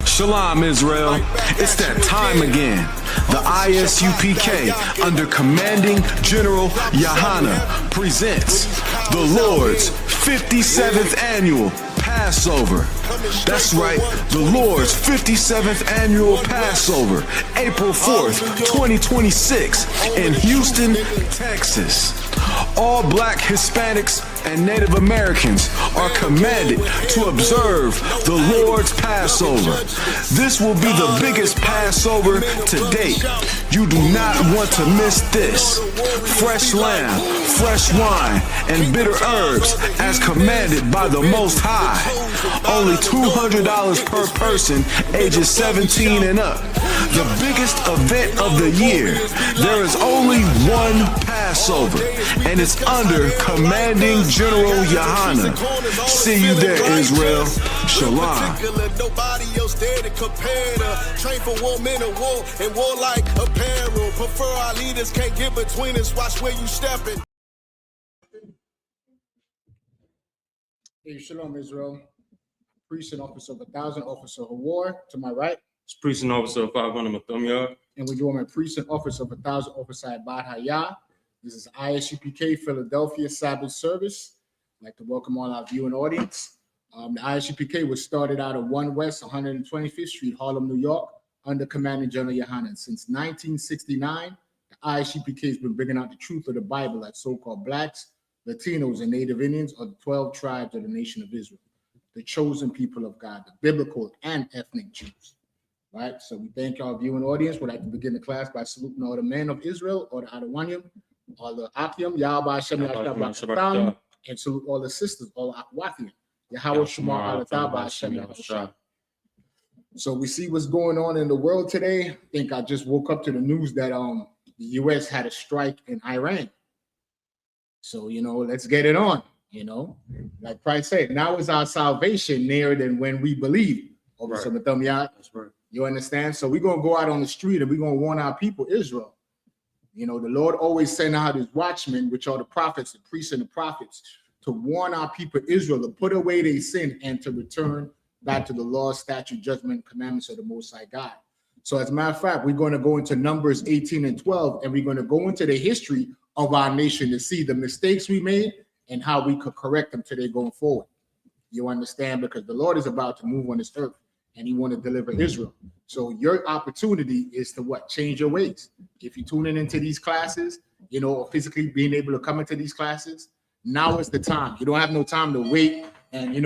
Shalom, Israel. It's that time again. The I.S.U.P.K. under Commanding General YAHANNA presents the Lord's 57th Annual Passover. That's right, the Lord's 57th Annual Passover, April 4th, 2026 in Houston, Texas. All Black, Hispanics, and Native Americans are commanded to observe the Lord's Passover. This will be the biggest Passover to date. You do not want to miss this. Fresh lamb, fresh wine, and bitter herbs as commanded by the Most High. Only $200 per person ages 17 and up. The biggest event of the year. There is only one Passover, and it's under Commanding General YAHANNA. See you there, Israel. Shalom. Nobody else there to compare to. Train for war, men of war, and warlike apparel. Prefer our leaders, can't get between us. Watch where you stepping. Hey, Shalom, Israel. Priest and officer of 1,000, officer of war. To my right. It's priest and officer of 500 Mathumya. And we're doing a priest and officer of 1,000, officer at Bad Hayah. This is I.S.U.P.K. Philadelphia Sabbath service. I'd like to welcome all our viewing audience. The I.S.U.P.K. was started out of 1 West 125th Street, Harlem, New York, under Commanding General YAHANNA. Since 1969, the I.S.U.P.K. has been bringing out the truth of the Bible that so-called Blacks, Latinos, and Native Indians are the 12 tribes of the nation of Israel, the chosen people of God, the biblical and ethnic Jews. Right? So we thank our viewing audience. We'd like to begin the class by saluting all the men of Israel, all the Adawanyam, all the Akim, Yahweh Hashem Yahshua, and salute all the sisters, all the Akwathian. Yahweh Shema Alataba Hashem Yahshua. So we see what's going on in the world today. I think I just woke up to the news that the U.S. had a strike in Iran. So, let's get it on, Like Christ said, now is our salvation nearer than when we believe. Right. That's right. You understand? So we're going to go out on the street and we're going to warn our people, Israel. The Lord always sent out his watchmen, which are the prophets, the priests and the prophets, to warn our people, Israel, to put away their sin and to return back to the law, statute, judgment, commandments of the Most High God. So as a matter of fact, we're going to go into Numbers 18 and 12, and we're going to go into the history of our nation to see the mistakes we made and how we could correct them today going forward. You understand? Because the Lord is about to move on this earth. And he want to deliver Israel. So your opportunity is to what? Change your ways. If you're tuning into these classes, or physically being able to come into these classes, now is the time. You don't have no time to wait. And,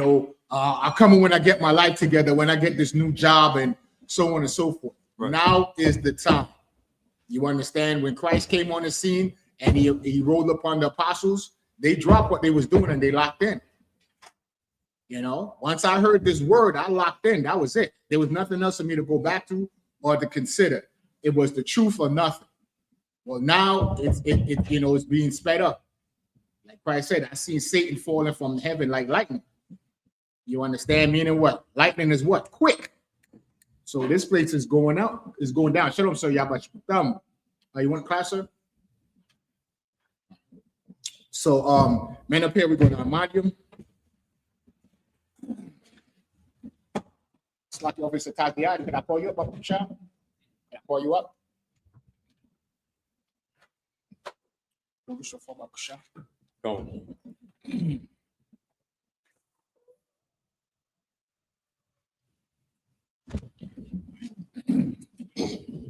I'll come in when I get my life together, when I get this new job and so on and so forth. Right. Now is the time. You understand? When Christ came on the scene and he rolled upon the apostles, they dropped what they was doing and they locked in. Once I heard this word, I locked in. That was it. There was nothing else for me to go back to or to consider. It was the truth or nothing. Well, now it's being sped up. Like Christ said, I seen Satan falling from heaven like lightning. You understand? Meaning what? Lightning is what? Quick. So this place is going up, is going down. Shalom, sir. You want class, sir? So, men up here, we're going to Amadium. Like the officer Tatiana, can I call you up, Bakusha? Can I call you up? Go.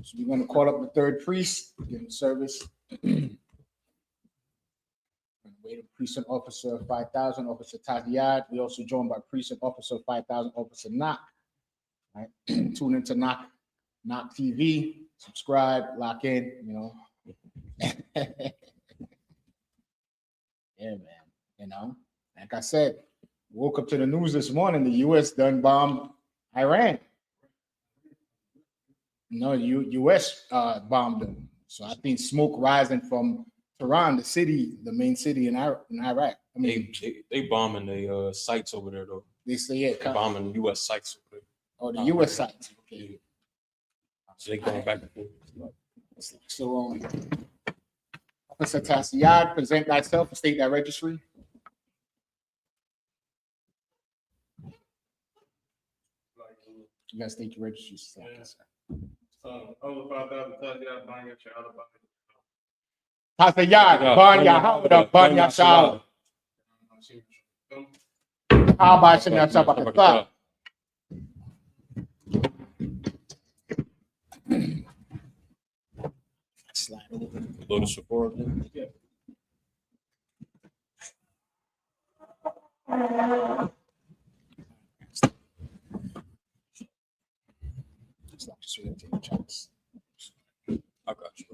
So we're going to call up the third priest, begin the service. Wait, priest and officer 5,000, officer Tatiana. We also joined by priest and officer 5,000, officer Knock. Right. Tune into Knock TV, subscribe, lock in, Yeah, man. Like I said, woke up to the news this morning, the U.S. done bombed Iran. U.S. bombed them. So I think smoke rising from Tehran, the main city in Iraq. I mean, they bombing the sites over there, though. They say, they're bombing U.S. sites over there. Oh, the U.S. sites. Okay. So they going back and forth. So, Tasiyad, present thyself and state that registry. You gotta state your registry. Tasiyad, Ban Yahawah, Ban Yashal. How about Shemya Sabbath? Slide over. Go to support. Yeah. I got you.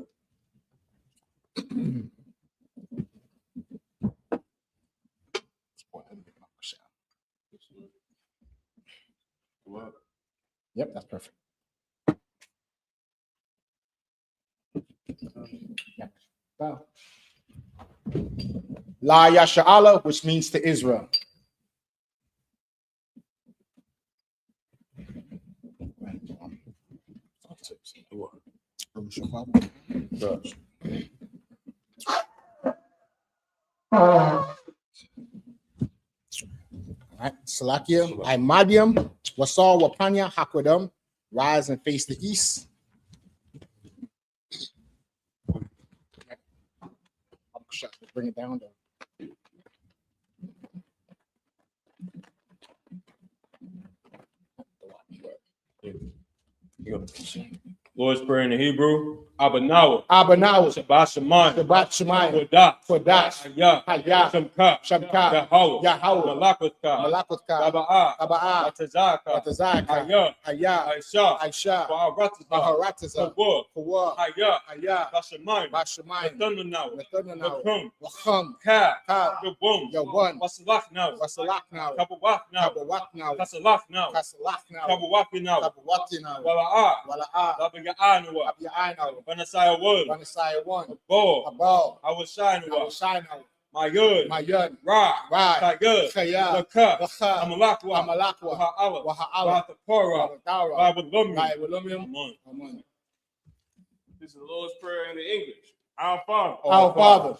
Yep, that's perfect. Bow. La Yasha'Allah, which means to Israel. All right, Salakia, I Madiam, Wasal Wapanya, Hakwadam, rise and face the east. Bring it down though. Lord's Prayer in the Hebrew. Abanawa. Abanawa. Shabbat Shemayim. Shabbat Shemayim. Kodash. Hayah. Shamka. Shamka. Yahawah. Malakutka. Taba'ah. Taba'ah. Atazaka. Hayah. Aisha. Baharatiza. Kawah. Hayah. Bashamayim. Nathanaw. Wakum. Wachum. Ka. Ka. Yawun. Wasalach now. Kabawak now. Kasalach now. Kabawaki now. Wala'ah. Labiya'anawa. Banasaya word. Abal. I was shining. My yud. Ra. Kayud. Laka. Amalakwa. Waha'ala. Amen. This is the Lord's Prayer in the English. Our Father,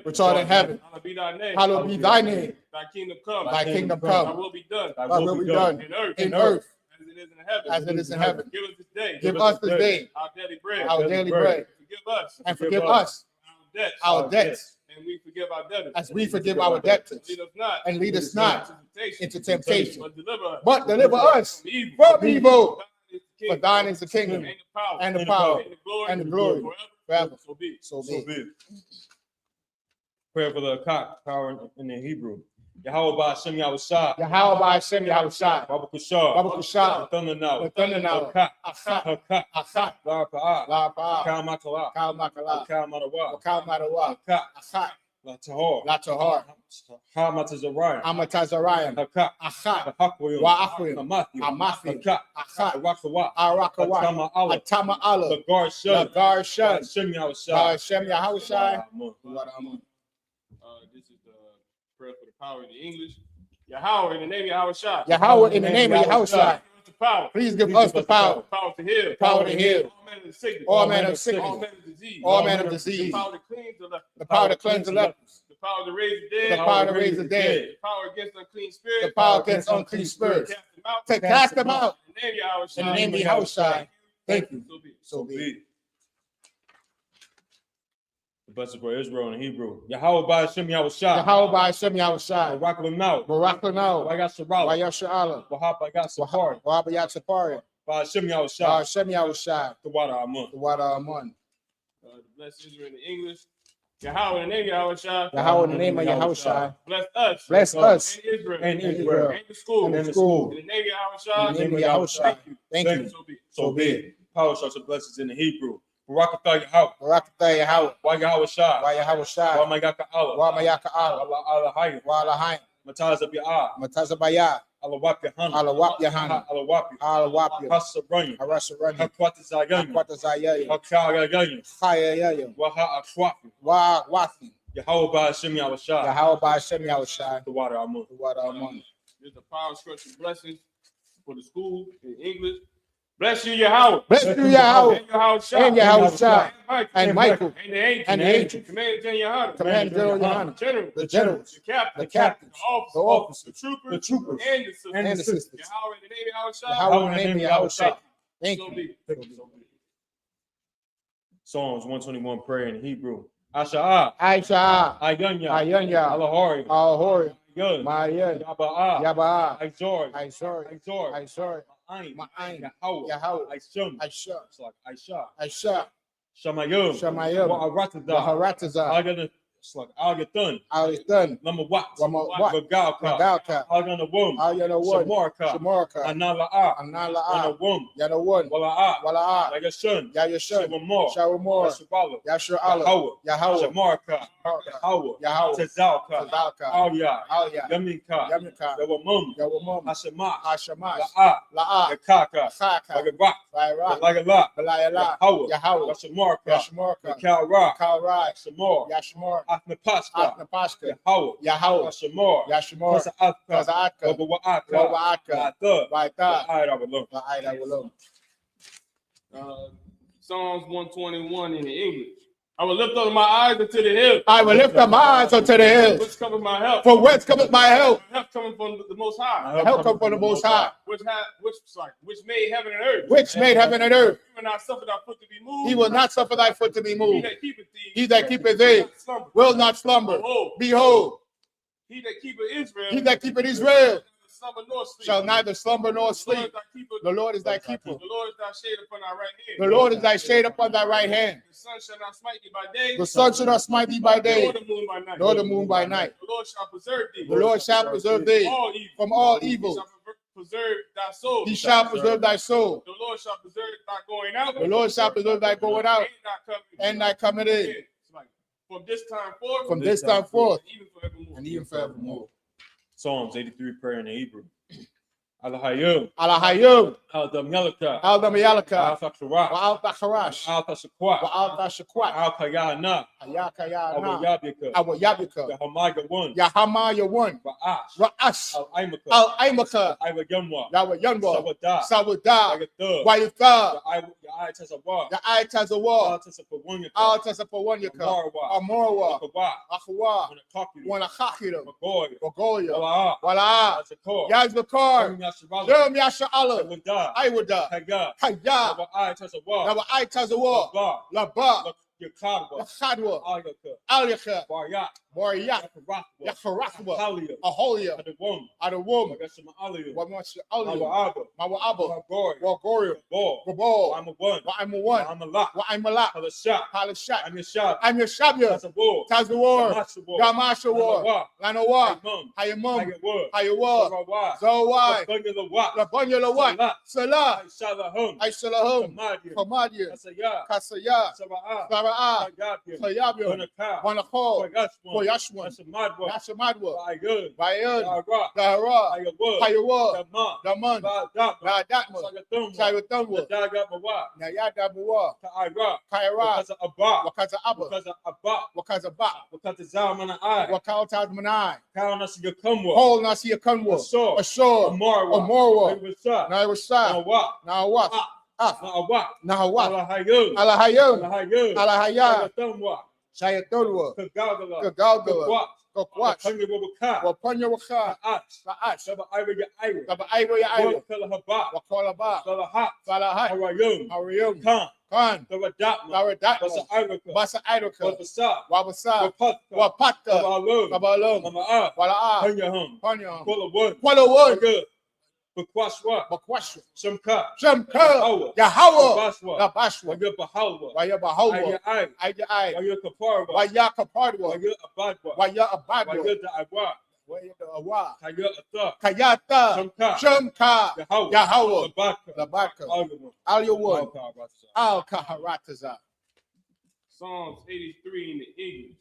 which art in heaven, hallowed be thy name. hallowed be thy name. Thy kingdom come. Thy kingdom Thy come. will be done. Thy will be done in earth as it is in heaven. as it is in heaven. Give us this day. Give us this day our daily bread. our daily bread, Forgive us. and forgive us our our debts. debts, And we forgive our debtors. as we forgive our debtors. Lead us not. And lead us not into temptation, but deliver us from evil. For For thine is the kingdom, and the power, and the glory, forever. So be. So be it. Prayer for the cock, power in the Hebrew. Yahweh Ba'ashem Yahushua. Yahweh Ba'ashem Yahushua. Baba Kushar. Baba Kushar. Nathanaw. Nathanaw. Hakak. Achat. Hakak. Achat. Larpa'ah. La'pa'ah. Kal Makala. Kal Makala. Kal Madawa. Kal Madawa. Hakak. Achat. Latahor. Latahor. Ha Matazariah. Amatazariah. Hakak. Achat. Hakwayim. Wa'akwim. Amathim. Amathim. Hakak. Achat. Arakawa. Arakawa. Atama Allah. Atama Allah. Lagar Shun. Lagar Shun. Ba'ashem Yahushua. Ba'ashem Yahushua. This is the prayer for the power in the English. Yahweh in the name of Yahushua. Yahweh in the name of Yahushua. Please give us the power. Power to heal. Power to heal. All manner of sickness. All manner of sickness. All manner of disease. All manner of disease. The power to cleanse the lepers. The power to cleanse the lepers. The power to raise the dead. The power to raise the dead. The power against unclean spirits. The power against unclean spirits. To cast them out. In the name of Yahushua. In the name of Yahushua. Thank you. So be it. So be it. The blessed for Israel in Hebrew. Yahweh Ba'ashem Yahushua. Yahweh Ba'ashem Yahushua. Barak Lanau. Barak Lanau. Wagat Sharala. Wayasha'Allah. Wahab Bagat Safari. Wahabayat Sapari. Ba'ashem Yahushua. Ba'ashem Yahushua. The water Amun. The water Amun. Bless Israel in the English. Yahweh in the name of Yahushua. Yahweh in the name of Yahushua. Bless us. Bless us. And Israel. And Israel. And the school. And the school. In the name of Yahushua. In the name of Yahushua. Thank you. So be it. So be it. Power shots of blessings in the Hebrew. Barakatah Yahweh. Barakatah Yahweh. Wa Yahweh Shah. Wa Yahushua. Wa Mayaka Allah. Wa Mayaka Allah. Allah Allah Hayy. Wa Alahayim. Mataz Abiyah. Matazabaya. Allah Wap Yahanna. Allah Wap Yahanna. Allah Wap. Allah Wap Yahanna. Hasabranya. Harasarani. Hakwatazayanya. Hakwatazayaya. Hakayaganya. Chayayaya. Wa Ha'akwafi. Wa Wathi. Yahweh Ba'ashem Yahushua. Yahweh Ba'ashem Yahushua. The water Amun. The water Amun. There's a power structure blessings for the school in English. Bless you, Yahweh. Bless you, Yahweh. And Yahweh And Yahweh Shah. And Michael. And the angels. And the angels. Commander General Yohanan. Commander General Yohanan. General. The generals. The captain. The captains. The officers. The troopers. And the sisters. And the sisters. Yahweh in the name of Yahweh Shah. Yahweh in the name of Yahweh Shah. Thank So you. be it. So be it. Psalms 121 prayer in Hebrew. Asha'a. Aisha. Ayanya. Ayanya. Alahari. Ahori. Yud. Mayan. Yaba'a. Yaba'a. Aizor. Aizor. Aizor. Aizor. Ma'ain. Ma'ain. Yahweh. Yahweh. Aishum. Aisha. It's like Aisha. Aisha. Shamayim. Shamayim. Wa'arataza. Waharataza. Agana. It's like Agatun. Alistan. Number what? What? Gagalka. Nagalka. Agana womb. Ayana one. Shamarka. Shamarka. Anala'a. Anala'a. Ana womb. Yana one. Wala'a. Wala'a. Yagashun. Yayashun. Shabamor. Shawamor. Yashabala. Yashur Allah. Yahweh. Yahweh. Shamarka. Yahweh. Yahweh. Tezalka. Tazalka. Alya. Alya. Yaminka. Yamika. Yawamum. Yawamum. Hashamash. Hashamash. La'a. La'a. Yakaka. Chaka. Lagarak. Vaira. Lagala. Balayala. Yahweh. Yahweh. Yashamarka. Yashmarka. Yakalra. Kalrai. Shamor. Yashmar. Atnapaska. Atnapaska. Yahweh. Yahweh. Yashamor. Yashmar. Tasa'atka. Tazaatka. Wabawa'aka. Wawa'aka. Yatha. Vaita. Ayrabalum. Vaida Walum. Psalms 121 in the English. I will lift up my eyes unto the hills. I will lift up my eyes unto the hills. Which cometh my help? For whence cometh my help? My help coming from the Most High. My help comes from the Most High, Which made heaven and earth. which made heaven and earth. He will not suffer thy foot to be moved. He will not suffer thy foot to be He moved. that keepeth thee. He that keepeth thee will not slumber. Behold, He that keepeth Israel. he that keepeth Israel slumber nor sleep. shall neither slumber nor sleep. The Lord is thy keeper. The Lord is thy shade upon thy right hand. The Lord is thy shade upon thy right hand. The sun shall not smite thee by day. The sun shall not smite thee by day, Nor the moon by night. nor the moon by night. The Lord shall preserve thee. The Lord shall preserve thee all evil. from all He evil. shall preserve thy soul. He shall preserve thy soul. The Lord shall preserve thy going out. The Lord shall preserve thy going out and thy coming in. It's like, from this time forth. From this time forth Even forevermore. and even forevermore. Psalms 83 prayer in the Hebrew. Alahayim. Alahayim. Al-Damyalaka. Al-Damayalaka. Al-Fakhrash. Wa'al-Tacharash. Al-Tashakwat. Wa'al-Tashakwat. Al-Kayana. Ayakayana. Al-Yabika. Awayabika. Yahamaga 1. Yahamaya one. Ra'ash. Ra'ash. Al-Aimaka. Al-Aimaka. Iwayamwa. Yawayanwa. Sawadah. Sawada. Yagatha. Wayatha. Ya'ai-Tazawa. Ya'ai-Tazawa. Al-Tasapawanyaka. Al-Tasapawanyaka. Amarwa. Amorwa. Akawa. Akhwa. Wanakakiru. Wanakhakiram. Magoya. Wagoya. Wala'a. Wala. Yazakor. Yazbakar. Yashabala. Shem Yasha Allah. Awada. Iwada. Kaya. Kaya. Ya'ai-Tazawa. Yawa'ai-Tazawa. Laba. Laba. Yakadwa. Khadwa. Ayaka. Alyaka. Baryak. Waryak. Yakarakwa. Yakharakwa. Halia. Aholia. Adawum. Adawum. Magashima Alia. Wamashi Alia. Mawa'aba. Mawa'aba. Magori. Wagoria. Ball. Gabal. I'm a one. I'm a one. I'm a lot. I'm a lot. Halashat. Halashat. I'm your shot. I'm your Shabya. That's a war. Tazawar. War. Gamasha war. Lanawa. Mum. Hayamum. Word. Hayawa. Zawai. Zawai. The what? Labunya Lawat. Salah. Shalahum. Aisalahum. Samadia. Kamadia. Kasaya. Kasaya. Saba'a. Sara'ah. Sayabia. Sayabya. Wanaka. Wanakho. Koyashwan. Koyashwan. That's a madwa. Nashamadwa. Bayud. Bayan. Yara. Dahara. Ayawud. Hayawa. Daman. Daman. Ba'datma. Radatma. Sagatumwa. Sayutamwa. Nadagatmawa. Nayadabawa. Ta'ira. Kaira. Because of Abba. Wakaza Abba. Because of Abba. Wakaza Ba. Because of Zalmana I. Wakautaz Manai. Count us to come. Whole Nasi Akunwa. Ashore. Ashore. Amarwa. Amorwa. Naivasa. Naivasa. Nawa. Now what? Ah. Nawa. Nahawat. Alahayud. Alahayun. Alahayud. Alahaya. Sagatumwa. Shayatulwa. Kagagala. Gagalgala. Kokwat. Kanyabubaka. Wapunya Waka. Ta'ash. Sa'ash. Saba Ira ya Ira. Taba Iwa ya Iwa. Wakalahabba. Wakolaba. Salahat. Salahat. Harayum. Hariyum. Khan. Khan. Taradatma. Taradatma. Basa Iraka. Basa Idaka. Wabasa. Wabasa. Wapatka. Wapatka. Wabalum. Kabalum. Mama'a. Wala'a. Kanyahum. Panya. Kuala Kuala Wood. Good. Bakwashwa. Bakwashu. Shamka. Shamka. Yahawa. Baswa. Nabashwa. Waya Bahalwa. Waya Bahawa. Ayya Aya Ay. Waya Kaparwa. Waya Kapadwa. Waya Abadwa. Waya Abadwa. Waya Da'awa. Waya Awa. Kaya Atha. Kayata. Shamka. Shamka. Yahawa. Yahawa. Labaka. Labaka. Argument. Aliyawun. Al Kaharataza. Psalms 83 in the English.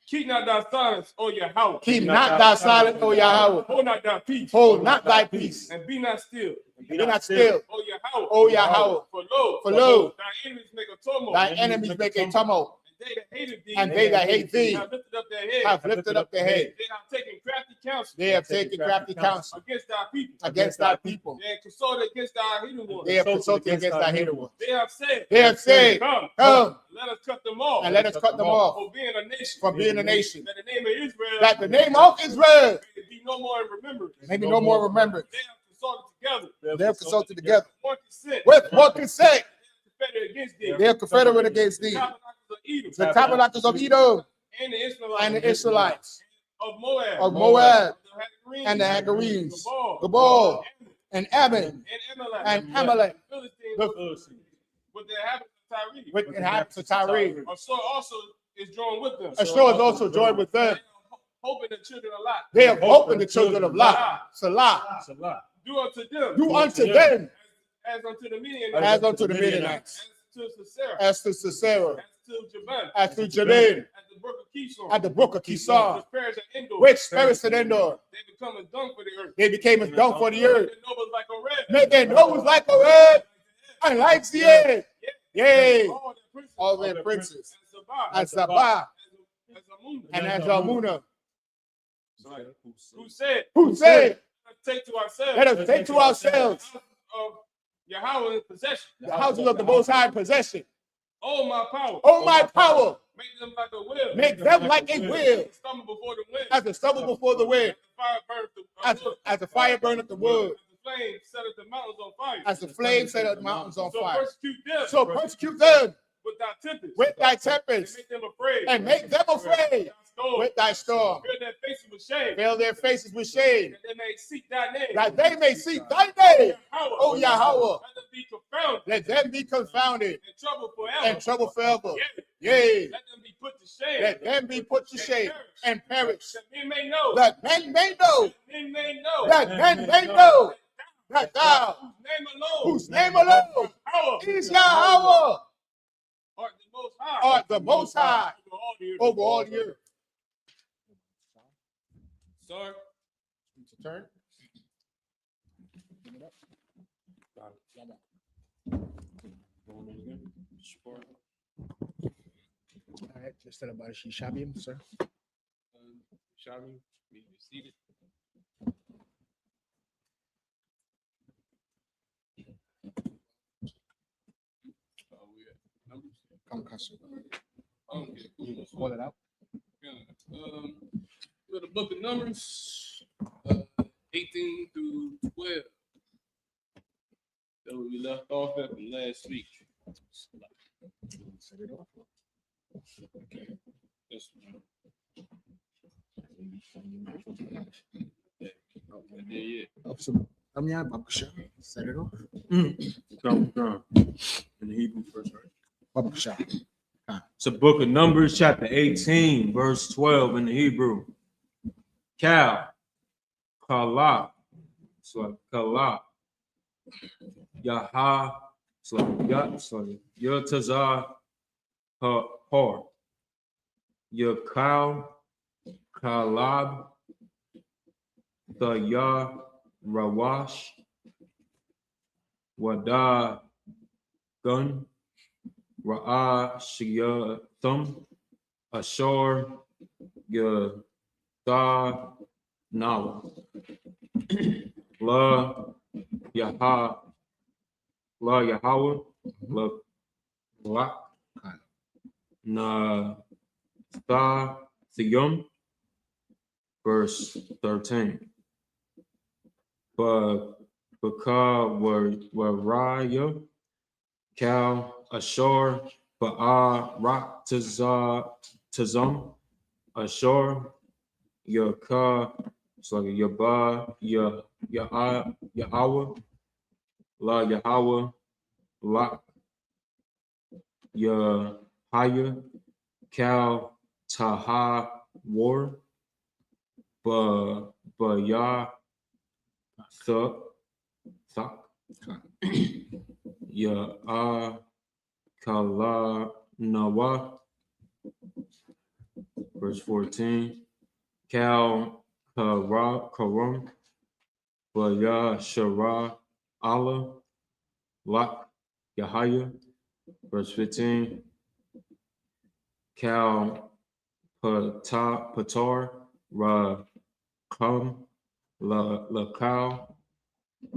Keep not thy silence, O Yahweh. Keep not thy silence, O Yahweh. Hold not thy peace. Hold not thy peace. And be not still. Be not still, O Yahweh. O Yahweh. For lo. For lo, Thy enemies make a tumult. thy enemies make a tumult. they that hated thee, and they that hate thee have lifted up their head. have lifted up their head. They have taken crafty counsel. They have taken crafty counsel Against thy people. against thy people. They have consulted against thy hidden ones. They have consulted against thy hated ones. They have said, Come, let us cut them off. and let us cut them off For being a nation. from being a nation. That the name of Israel. That the name of Israel may be no more in remembrance. may be no more remembered. They have consulted together. They have consulted together One consent. with one consent. Confederate against thee. They are confederate against thee. The tabernacles of Edom. The tabernacles of Edom And the Israelites. and the Israelites Of Moab. of Moab and the Hagarenes. Hagarenes, Gabal and Ammon and Amalek, The Philistines. With the inhabitants of Tyre. with the inhabitants of Tyre. Ashur also is joined with them. Ashur is also joined with them. Hoping the children of Lot. They have hope in the children of Lot. Salah. Do unto them. Do unto them As unto the Midianites. as unto the Midianites. As to Sisera. As to Sisera. As to Jabin. As to Jabin. At the brook of Kishon. At the brook of Kishon. Which perished at Endor. Which perished at Endor. They become a dung for the earth. They became as dung for the earth. Their nobles like a red. Make their nose like a red and like the end. Yea, all their princes. And Sabbath and as Amuna. Who said? Who said? Take to ourselves. Let us take to ourselves Of Yahweh in possession. the houses of the Most High in possession. Oh my power. Oh, my power, Make them like a will. make them like a will, Stumble before the wind. as the stubble before the wind, Fire burneth the wood. as the fire burneth the wood, As the flame setteth the mountains on fire. as the flame set the mountains on So fire. persecute them. So persecute them with thy tempest. with thy And tempest, make them afraid. and make them afraid with thy storm. Fill their faces with shame. Fill their faces with shame, That they may seek thy name. that they may seek thy name, O Yahweh. Yahweh. Let them be confounded. Let them be confounded And trouble forever. and trouble forever. Yea. Yea, Let them be put to shame. let them be put to shame and perish. That men may know. That men may know, Men may know. that men may know that thou, Whose name alone. whose name alone Power. is Yahweh, Art the most high. art the Most High Over all the earth. over all the earth. Sorry. It's a turn. All right, just tell about Shabim, sir. Shami, be seated. Come, Kassu. Okay, cool. Call it out. With the book of Numbers, 18 through 12. That where we left off at from last week. Set it off. That's Set it off. Come. In the Hebrew first, right? Babakasha. It's the book of Numbers, chapter 18, verse 12 in the Hebrew. Kal, Kala, so Kala, Yaha, so Yotazah, Har, Yakal, Kalab, the Yah, Rawash, Wada, Gun, Ra'a Shiyathum, Ashur, Yada, Nawa, La Yaha, La Yahweh, La Lak, Na Tha Thiyum, verse 13. But Waraya, Cal, Ashur, Ba'a, Rak, Tazum, Ashur, Yaka, so Yaba, Yahweh, La Yahweh, Lak, Yahaya, Cal, Taha, War, Ba Thak, Ya Kala Nawa, verse 14. Kal Karam, Baya Shara Allah, Lak Yahaya, verse 15. Cal Patar Ra Kum La Cal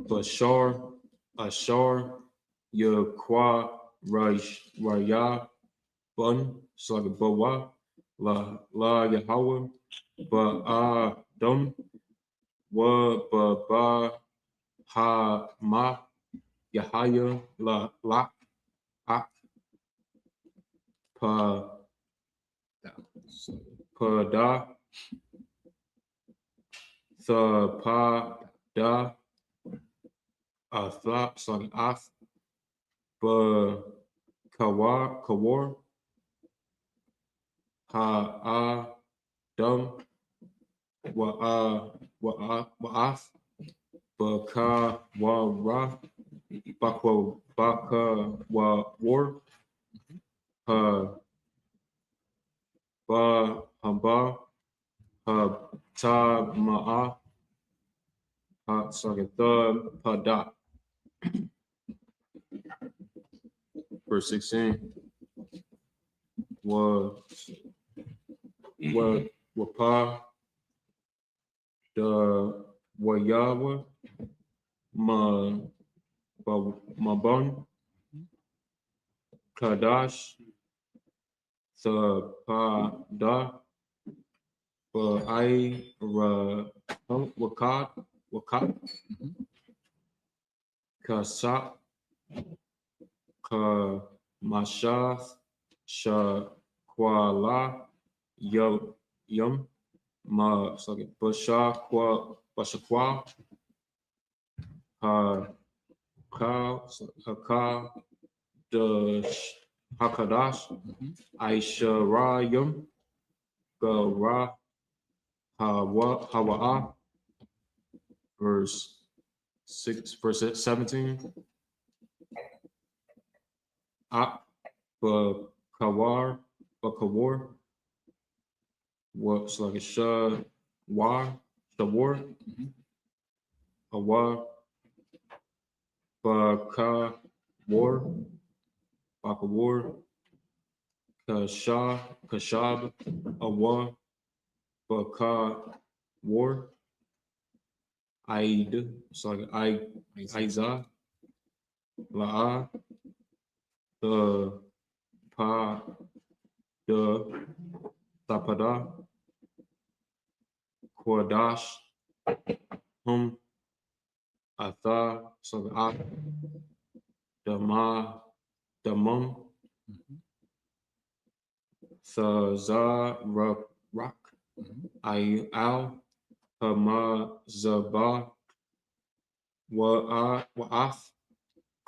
Bashar Ashar Yaqua Raya Bun Slagabawa La Yahweh Ba Dum Wa Ba Ha Ma Yahaya La Ak Pa Da Tha Pa Da Flop Slag Af Ba Kawar Ha Dum Wa Af Baka Wa Ra Baka Wa War Ha Ba Hamba Ha Ta Ma'a Ha Sagatha Pada. Verse 16 Wa Pa Da Wayawa Mabon Kadash Tha Pa Da Ba I Ra Wakat Kasap Ka Mashath Sha Kwala Yum Ma Basha Kwa Ha Ka Hakadash Aisharayum Gara Hawa'a verse 17 Ak Bakawar what's like a Shawar Awa Baka War Kashab Awa Baka War Aid it's like Aiza La'a the Pa the Tapada Kodash Atha so Ak Damum Thaza Rock Al Hama Zaba Wa'af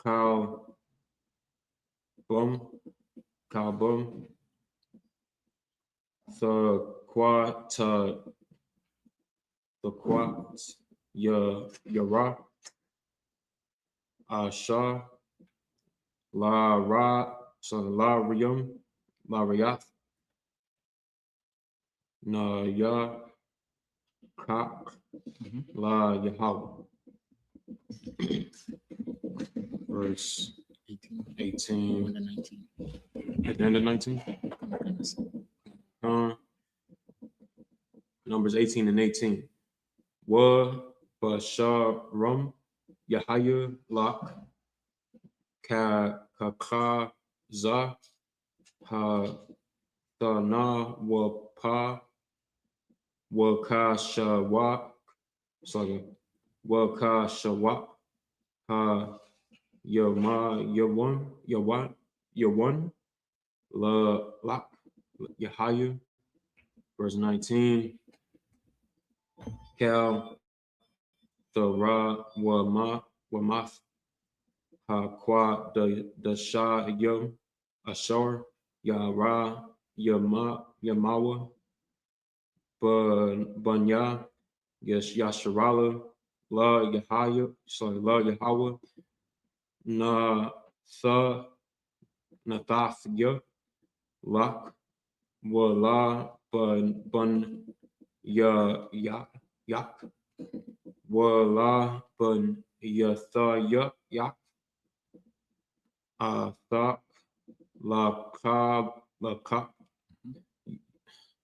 Kal Bum the Quat Yara Asha La Ra so Larium Lariath Na Ya Kak La Yahweh. Verse 18 and 19. at the end of 19. Numbers 18 and 18. Wa Bashar Rum Yahaya Lak Ka Za Ha Thana Wa Pa Wa Ka Shawak sorry Wa Ka Shawak Ha Yawan La Lak Yahaya. Verse 19. Cal Thara Wamath Ha Kwa the Shah Yum Ashar Yara Yamawa Banya Yasharala La Yahaya sorry La Yahweh Na Tha Nathath Ya Lak Wala Bun Yak Wala Bun Yatha Yak Thak La Kab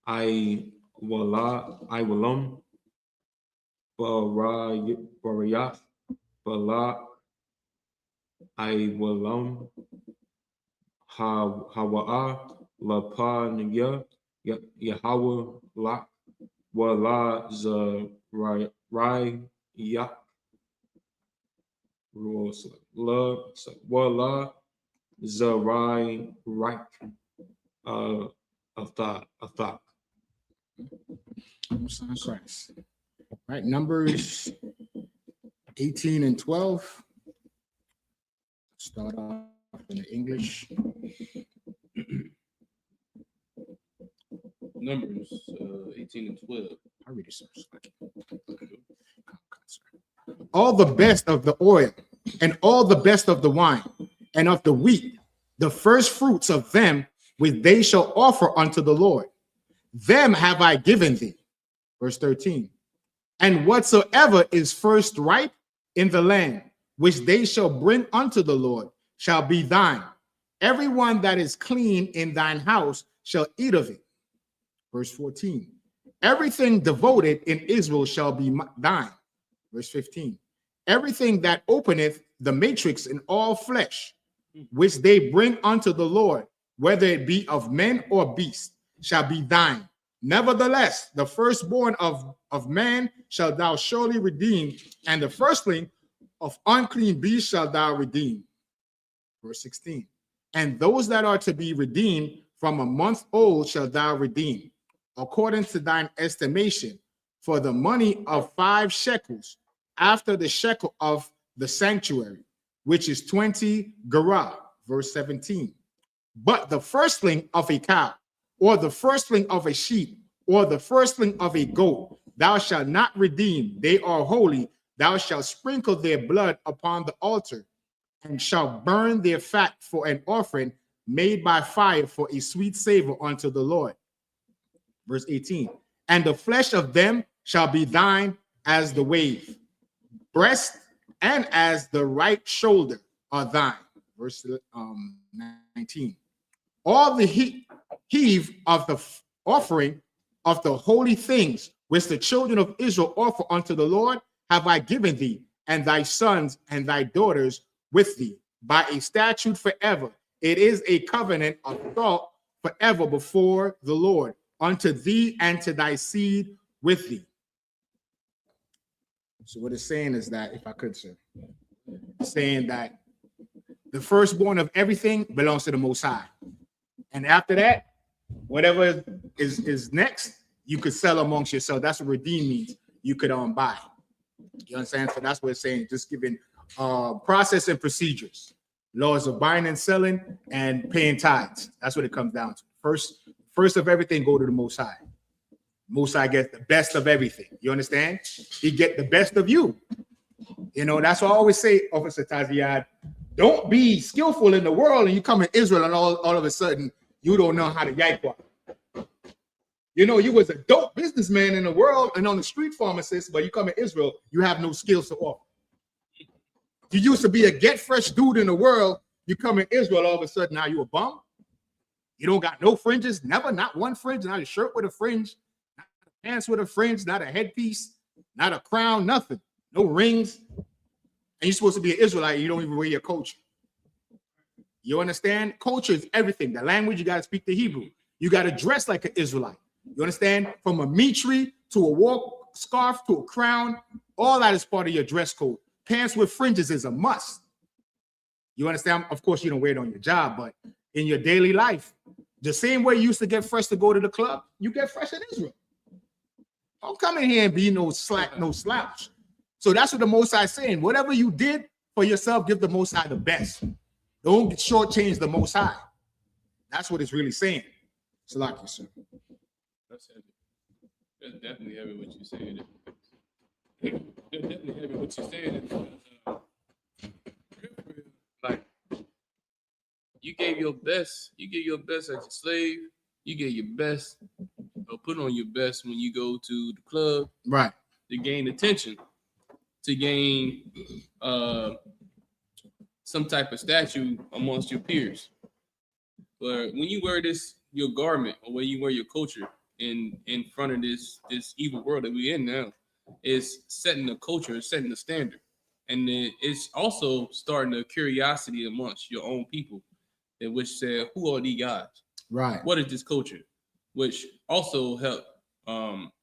I Walum, Barayat, Bala, I Walum, Hawa'a, Lapanya, Yahweh, Lak, Wala, Zarai, Yak, Wala, Zarai, Rak, Athak. Son of Christ. Right, Numbers 18 and 12. Start off in the English. Numbers 18 and 12. I read it so all the best of the oil, and all the best of the wine, and of the wheat, the first fruits of them, which they shall offer unto the Lord. Them have I given thee. Verse 13. And whatsoever is first ripe in the land, which they shall bring unto the Lord, shall be thine. Everyone that is clean in thine house shall eat of it. Verse 14. Everything devoted in Israel shall be thine. Verse 15. Everything that openeth the matrix in all flesh, which they bring unto the Lord, whether it be of men or beasts, shall be thine. Nevertheless, the firstborn of man shall thou surely redeem, and the firstling of unclean beasts shall thou redeem. Verse 16. And those that are to be redeemed from a month old shall thou redeem, according to thine estimation, for the money of 5 shekels, after the shekel of the sanctuary, which is 20 gerah. Verse 17. But the firstling of a cow, or the firstling of a sheep, or the firstling of a goat, thou shalt not redeem. They are holy. Thou shalt sprinkle their blood upon the altar, and shalt burn their fat for an offering made by fire for a sweet savor unto the Lord. Verse 18. And the flesh of them shall be thine as the wave, breast, and as the right shoulder are thine. Verse 19. All the heave of the offering of the holy things which the children of Israel offer unto the Lord have I given thee, and thy sons and thy daughters with thee, by a statute forever. It is a covenant of thought forever before the Lord, unto thee and to thy seed with thee. So what it's saying is that, if I could, sir, saying that the firstborn of everything belongs to the Most High. And after that, whatever is next, you could sell amongst yourself. That's what redeem means. You could buy. You understand? So that's what it's saying. Just giving process and procedures, laws of buying and selling, and paying tithes. That's what it comes down to. First of everything, go to the Most High. Most High gets the best of everything. You understand? He get the best of you. You know, that's what I always say, Officer Taziad. Don't be skillful in the world and you come in Israel and all of a sudden you don't know how to yakwa. You know, you was a dope businessman in the world and on the street pharmacist, but you come in Israel, you have no skills to offer. You used to be a get fresh dude in the world. You come in Israel, all of a sudden now you a bum. You don't got no fringes, never, not one fringe, not a shirt with a fringe, not pants with a fringe, not a headpiece, not a crown, nothing, no rings. And you're supposed to be an Israelite, you don't even wear your culture. You understand? Culture is everything. The language, you got to speak the Hebrew. You got to dress like an Israelite. You understand? From a mitri to a walk scarf to a crown, all that is part of your dress code. Pants with fringes is a must. You understand? Of course, you don't wear it on your job, but in your daily life, the same way you used to get fresh to go to the club, you get fresh in Israel. Don't come in here and be no slack, no slouch. So that's what the Most High is saying. Whatever you did for yourself, give the Most High the best. Don't shortchange the Most High. That's what it's really saying. Salaki, sir. That's heavy. That's definitely heavy what you saying. That's definitely heavy what you saying. Like, you gave your best. You gave your best as a slave. You gave your best, or put on your best when you go to the club. Right. To gain attention. To gain some type of statue amongst your peers. But when you wear your garment, or when you wear your culture, in front of this evil world that we're in now. It's setting the culture, it's setting the standard. And then it's also starting a curiosity amongst your own people, that which said, who are these guys? Right. What is this culture? Which also help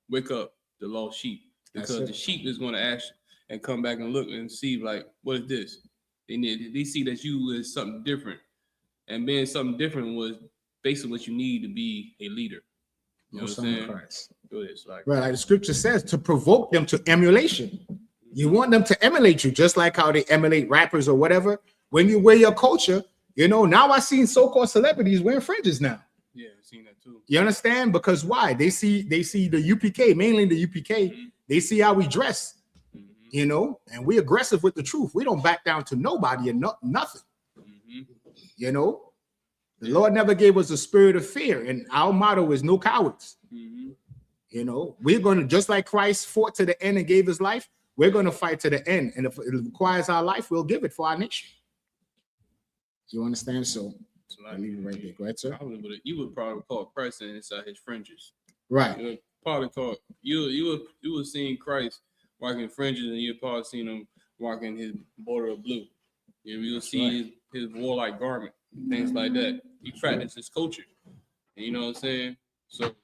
wake up the lost sheep, because the sheep is going to ask and come back and look and see, like, what is this? They see that you is something different, and being something different was basically what you need to be a leader. You know what I'm saying? Christ. Like, right, like the scripture says, to provoke them to emulation. You want them to emulate you, just like how they emulate rappers or whatever. When you wear your culture, you know, now I've seen so-called celebrities wearing fringes now. Yeah, I've seen that too. You understand? Because why? They see the UPK, mainly the UPK. Mm-hmm. They see how we dress, you know, and we're aggressive with the truth. We don't back down to nobody and nothing. You know, the Lord never gave us a spirit of fear, and our motto is no cowards. You know, we're going to, just like Christ fought to the end and gave his life, we're going to fight to the end. And if it requires our life, we'll give it for our nation. You understand? So I leave it right there. Go ahead, sir. You would probably call Christ inside his fringes. Right. You would probably call you would seeing Christ walking fringes, and you'd probably seen him walking his border of blue. You'll see his warlike garment, things like that. He practiced his culture. And you know what I'm saying? So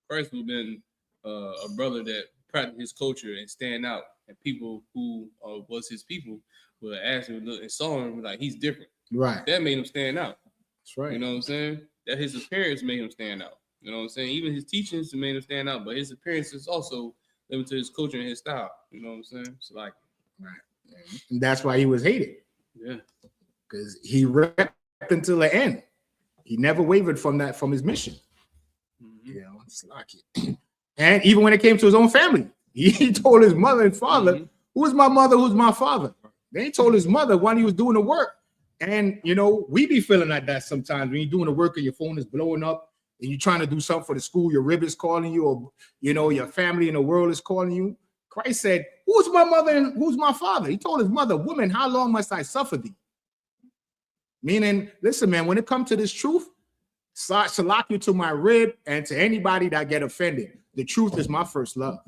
Christ would have been a brother that practiced his culture and stand out, and people who was his people would ask him and saw him like he's different. Right. That made him stand out. That's right. You know what I'm saying? That his appearance made him stand out. You know what I'm saying? Even his teachings made him stand out, but his appearance is also limited to his culture and his style. You know what I'm saying? It's like, right. And that's why he was hated. Yeah. Because he repped until the end. He never wavered from his mission. You know, it's like it. And even when it came to his own family, he told his mother and father, who's my mother, who's my father? Then he told his mother when he was doing the work. And, you know, we be feeling like that sometimes when you're doing the work and your phone is blowing up and you're trying to do something for the school, your rib is calling you, or, you know, your family in the world is calling you. Christ said, who's my mother and who's my father? He told his mother, woman, how long must I suffer thee? Meaning, listen, man, when it comes to this truth, salak you to my rib and to anybody that get offended. The truth is my first love.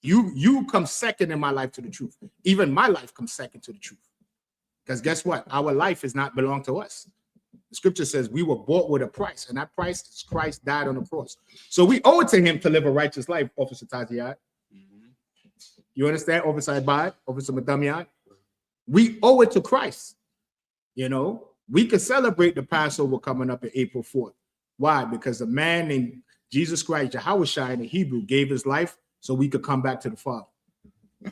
You come second in my life to the truth. Even my life comes second to the truth. Because guess what? Our life is not belong to us. The scripture says we were bought with a price, and that price is Christ died on the cross. So we owe it to him to live a righteous life, Officer Taziad. You understand, Officer Ibad, Officer Madamiad? We owe it to Christ. You know, we could celebrate the Passover coming up in April 4th. Why? Because a man named Jesus Christ, Yahawashi in the Hebrew, gave his life so we could come back to the Father. All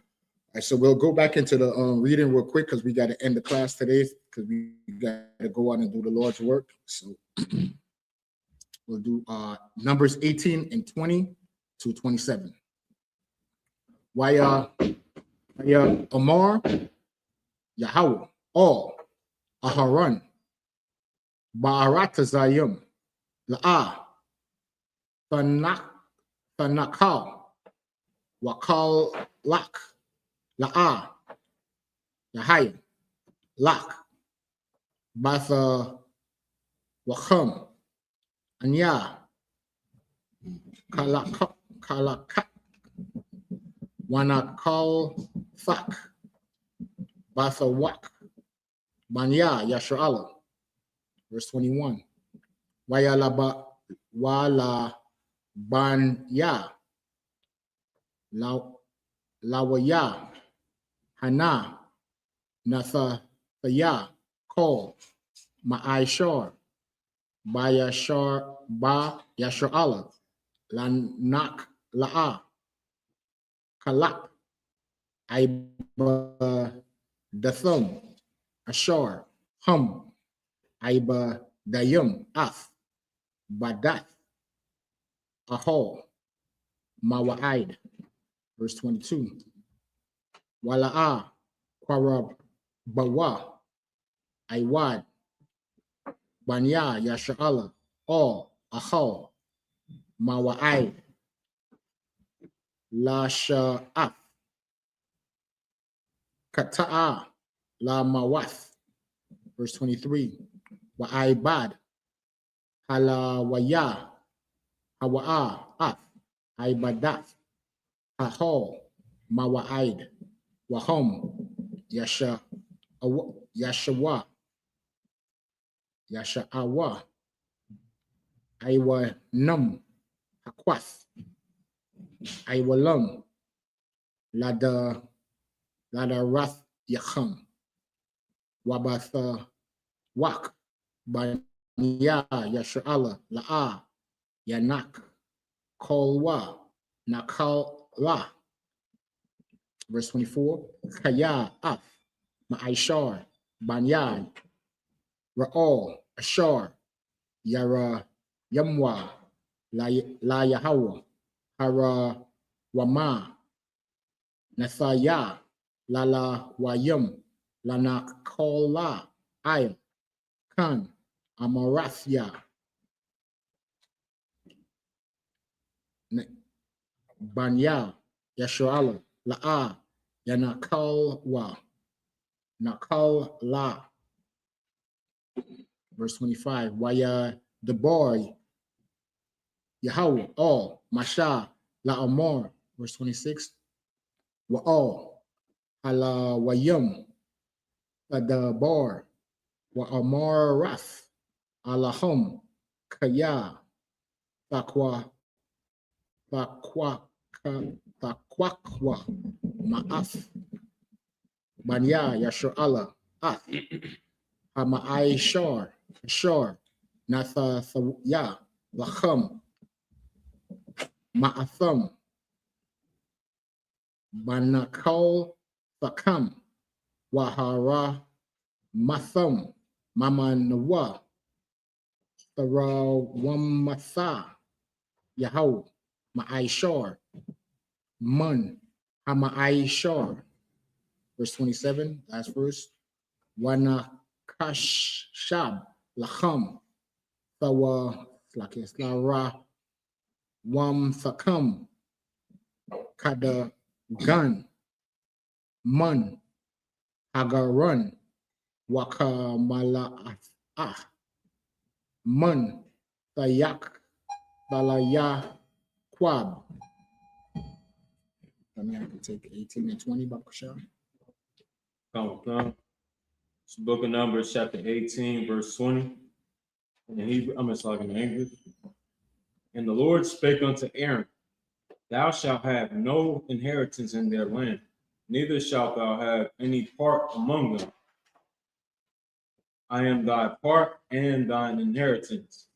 right, so we'll go back into the reading real quick because we got to end the class today because we got to go out and do the Lord's work. So we'll do Numbers 18 and 20 to 27. Why Amar, Yahweh, all, Aharon, Ba'aratazayim, La'ah, Tanakal, Wakal Lak, La'ah, Yahaya, Lak, Batha Wacham, Anya, Kalak, Wanakal Thak, Batha Wak, Banya, Yasharala. Verse 21. Wala Banya, Lawaya, Hana, Nathaya, Kol, Ma'aishar, Bayashar, Ba Yasharala, Lanak, La'a, Kalak, Iba Dathum, Ashar, Hum, Iba Dayum, Ath, Badath, Ahol, Mawa'id. Verse 22. Wala'a, Qarab, Bawa, Iwad, Banya, Yasha'ala, all, Ahol, Mawa'id, La Sha'af, Kata'a, La Mawath. Verse 23. Wa'ibad, Halawaya, Hawa'a, Af, Ibadath, Hahol, Mawa'id, Wahom, Yashawa, Yasha'awa, Iwa Num, Hakwath, Iwalum, Lada Rath Yacham, Wabatha Wak, Banya Yasha'ala, La'a, Yanak, Kolwa, Nakal verse 24, Kaya, Af, Ma'aishar, Banyan, Ra'al, Ashar, Yara, Yamwa, La Yahawa, Hara, Wama, Nathaya, Lala Wayum, Lanak Kola, Ayam, Khan, Amarathya, Banya, Yashuala, La'a, Yanakalwa, Nakal La. Verse 25, Waya the boy, Yahweh, all, Masha, La Amor. Verse 26, Wa all, Ala Wayum, the bar, Wa Amor Rath, Alahum, Kaya, Takwa, Takwakwa, Ma'af, Banya, Yashu'ala, Ath, Hama'ai Shor, Nathaya, Lacham, Ma'atham, Banakal, Fakam, Wahara, Matham, Mamanawa, Tharawammatha, Yahoo, Ma'aishar, Mun, Hama'aishar. Verse 27, last verse. Wanakashab, Lacham, Thawa, Lara, Wam Thakam, Kada Gun, Mun, Hagaran, Wakamala Mun, Tayak, Balaya Quab. I mean, I can take 18 and 20, Bakusha. Come. It's the book of Numbers, chapter 18, verse 20. In the Hebrew, I'm just talking in English. And the Lord spake unto Aaron, Thou shalt have no inheritance in their land, neither shalt thou have any part among them. I am thy part and thine inheritance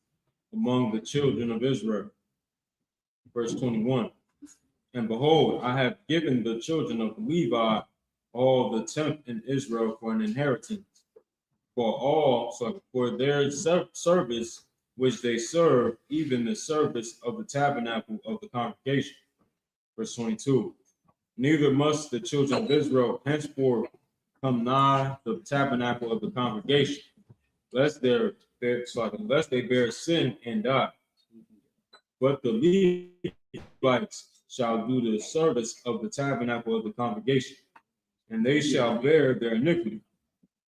among the children of Israel. Verse 21. And behold, I have given the children of Levi all the tenth in Israel for an inheritance, for their service which they serve, even the service of the tabernacle of the congregation. Verse 22. Neither must the children of Israel henceforth come nigh the tabernacle of the congregation, lest they bear sin and die. But the Levites shall do the service of the tabernacle of the congregation, and they shall bear their iniquity.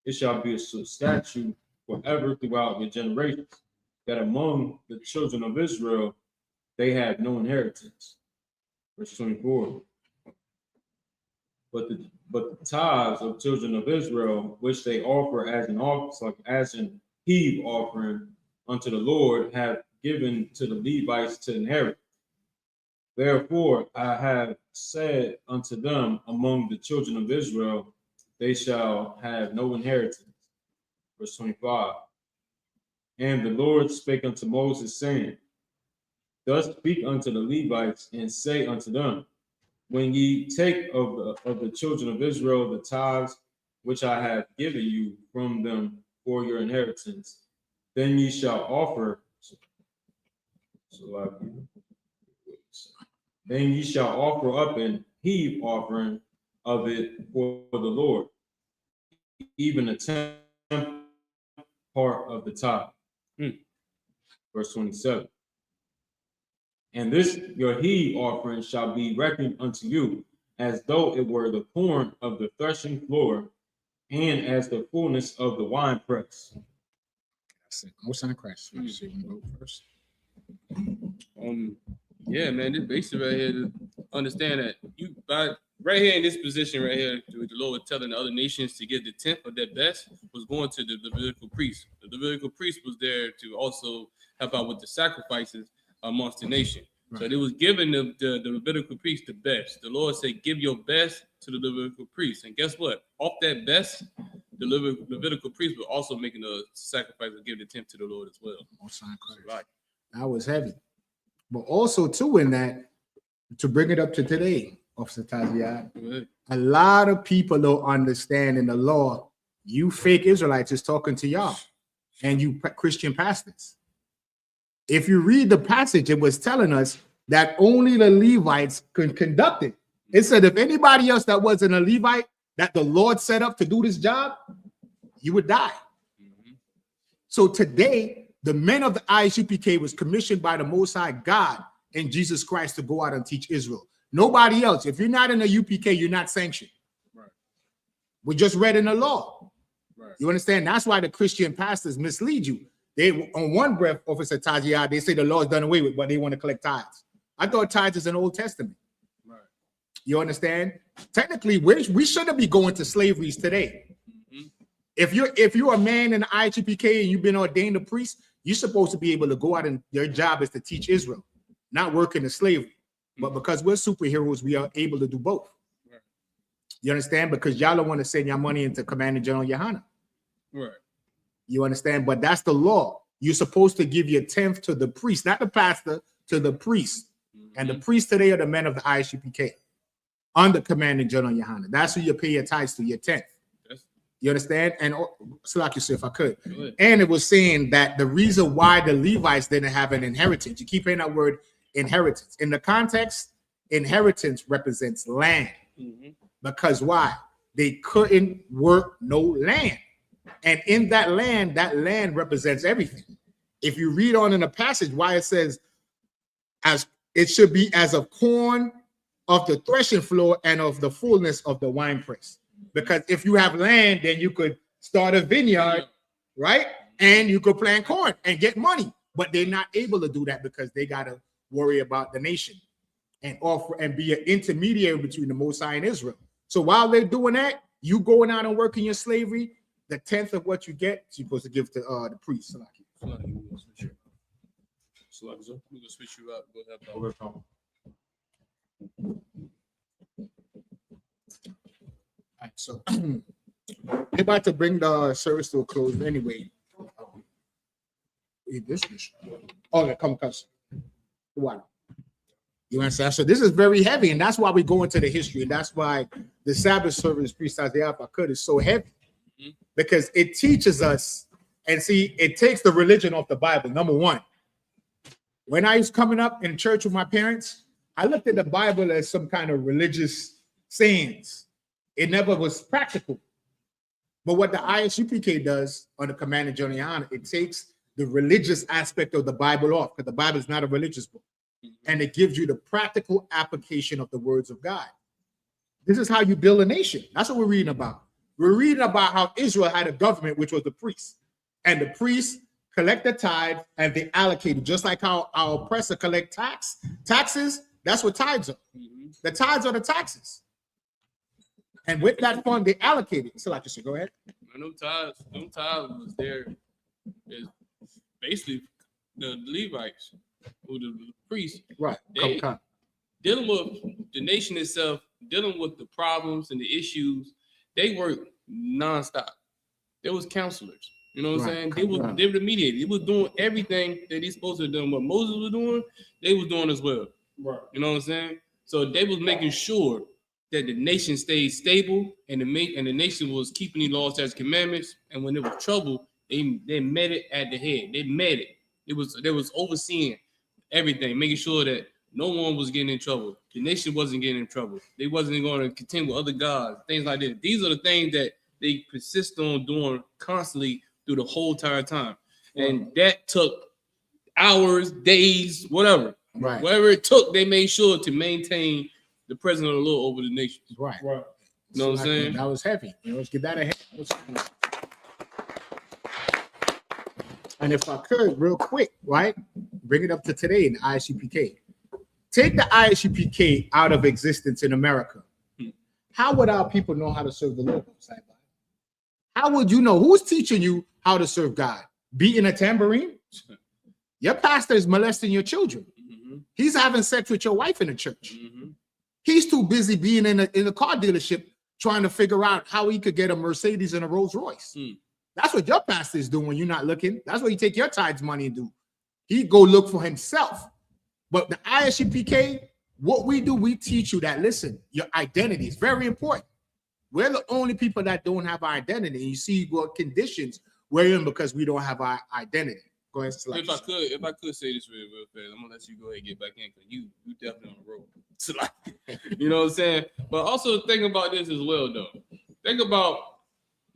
It shall be a statute forever throughout your generations, that among the children of Israel they have no inheritance. Verse 24. But the tithes of children of Israel, which they offer as an heave offering unto the Lord, have given to the Levites to inherit. Therefore I have said unto them, among the children of Israel, they shall have no inheritance. Verse 25. And the Lord spake unto Moses, saying, Thus speak unto the Levites, and say unto them, when ye take of the children of Israel the tithes which I have given you from them for your inheritance, then ye shall offer. Then ye shall offer up an heave offering of it for the Lord, even a tenth part of the tithe. Verse 27. And this your heave offering shall be reckoned unto you, as though it were the corn of the threshing floor, and as the fullness of the winepress. That's it. Most on Christ. So you can go first. Yeah, man, this basically right here to understand that right here in this position right here, the Lord was telling the other nations to get the 10th of their best was going to the Levitical priest. The Levitical priest was there to also help out with the sacrifices amongst the nation. Right. So they was giving the Levitical priest the best. The Lord said, give your best to the Levitical priest. And guess what? Off that best, the Levitical priest was also making a sacrifice and give the 10th to the Lord as well. Right. That was heavy. But also, too, in that, to bring it up to today, Officer Tazia, a lot of people don't understand in the law, you fake Israelites is talking to y'all and you Christian pastors. If you read the passage, it was telling us that only the Levites could conduct it. It said if anybody else that wasn't a Levite that the Lord set up to do this job, you would die. So today, the men of the I.S.U.P.K was commissioned by the Most High God and Jesus Christ to go out and teach Israel. Nobody else. If you're not in the UPK, you're not sanctioned. Right. We just read in the law. Right. You understand? That's why the Christian pastors mislead you. They, on one breath, Officer Tajia, they say the law is done away with, but they want to collect tithes. I thought tithes is an Old Testament. Right. You understand? Technically, we shouldn't be going to slaveries today. If you're a man in the I.S.U.P.K and you've been ordained a priest, you're supposed to be able to go out and your job is to teach Israel, not work in the slavery. But because we're superheroes, we are able to do both. Right. You understand? Because y'all don't want to send your money into Commander General YAHANNA. Right. You understand? But that's the law. You're supposed to give your 10th to the priest, not the pastor, to the priest. And the priests today are the men of the I.S.U.P.K under Commander General YAHANNA. That's who you pay your tithes to, your 10th. You understand? And slack yourself, if I could. And it was saying that the reason why the Levites didn't have an inheritance, you keep hearing that word inheritance. In the context, inheritance represents land. Because why? They couldn't work no land. And in that land represents everything. If you read on in the passage why it says, as it should be as of corn of the threshing floor and of the fullness of the winepress. Because if you have land, then you could start a vineyard, right? And you could plant corn and get money. But they're not able to do that because they got to worry about the nation and offer and be an intermediary between the Most High and Israel. So while they're doing that, you going out and working your slavery, the 10th of what you get, you're supposed to give to the priest. We're going to switch you up. We'll have Right, so we're about to bring the service to a close anyway. Okay, come. Wow. You understand? So this is very heavy, and that's why we go into the history, and that's why the Sabbath service, Priest Isaiah, if I could, is so heavy. Because it teaches us, and see, it takes the religion off the Bible. Number one, when I was coming up in church with my parents, I looked at the Bible as some kind of religious sayings. It never was practical. But what the I.S.U.P.K does under Commander General YAHANNA, it takes the religious aspect of the Bible off, because the Bible is not a religious book. And it gives you the practical application of the words of God. This is how you build a nation. That's what we're reading about. We're reading about how Israel had a government, which was the priests. And the priests collect the tithe and they allocate it, just like how our oppressor collect taxes. That's what tithes are. The tithes are the taxes. And with that fund, they allocate it. So like you said, go ahead. No tithes was there. Is basically the Levites, who the priests, right? They dealing with the nation itself, dealing with the problems and the issues. They worked nonstop. There was counselors. You know what I'm saying? They were the mediators. They was doing everything that he's supposed to do. What Moses was doing, they was doing as well. Right. You know what I'm saying? So they was making sure that the nation stayed stable and the nation was keeping the laws, statutes, commandments. And when there was trouble, they met it at the head. They met it. They was overseeing everything, making sure that no one was getting in trouble. The nation wasn't getting in trouble. They wasn't going to contend with other gods, things like that. These are the things that they persist on doing constantly through the whole entire time. And that took hours, days, whatever. Right. Whatever it took, they made sure to maintain the presence of the Lord over the nation. Right. You know what I'm saying? That was heavy. Let's get that ahead. And if I could, real quick, right, bring it up to today in the I.S.U.P.K. Take the I.S.U.P.K. out of existence in America. How would our people know how to serve the Lord? How would you know? Who's teaching you how to serve God? Beating a tambourine? Your pastor is molesting your children. He's having sex with your wife in the church. He's too busy being in a car dealership trying to figure out how he could get a Mercedes and a Rolls Royce. That's what your pastor is doing when you're not looking. That's what you take your tithes money and do. He go look for himself. But the I.S.U.P.K., what we do, we teach you that, listen, your identity is very important. We're the only people that don't have our identity. And you see what conditions we're in because we don't have our identity. Go ahead. If I could say this real fast, I'm gonna let you go ahead and get back in because you definitely on the road. So like, you know what I'm saying? But also think about this as well, though. Think about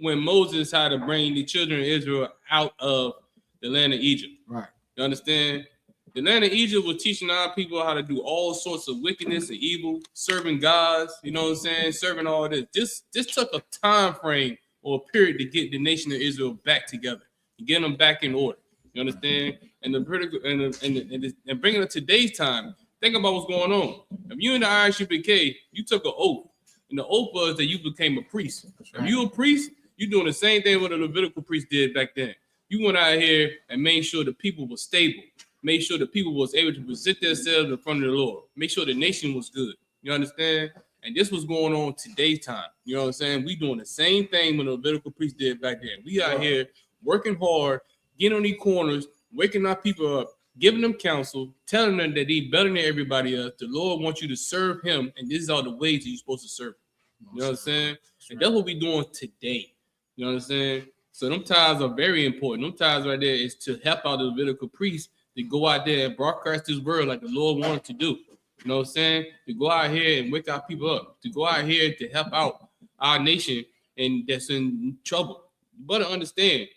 when Moses had to bring the children of Israel out of the land of Egypt. Right. You understand? The land of Egypt was teaching our people how to do all sorts of wickedness and evil, serving gods, you know what I'm saying? Serving all this. This took a time frame or a period to get the nation of Israel back together and get them back in order. You understand? And the critical and bringing it to today's time, think about what's going on. If you in the I.S.U.P.K, you took an oath, and the oath was that you became a priest. If you a priest, you're doing the same thing what a Levitical priest did back then. You went out here and made sure the people were stable. Make sure the people was able to present themselves in front of the Lord. Make sure the nation was good. You understand? And this was going on today's time. You know what I'm saying? We doing the same thing when the Levitical priest did back then. We out here working hard, getting on these corners, waking our people up, giving them counsel, telling them that they better than everybody else. The Lord wants you to serve him, and these are the ways that you're supposed to serve him. You know what I'm saying? And that's what we're doing today. You know what I'm saying? So them tithes are very important. Them tithes right there is to help out the Levitical priests to go out there and broadcast this word like the Lord wanted to do. You know what I'm saying? To go out here and wake our people up. To go out here to help out our nation and that's in trouble. You better understand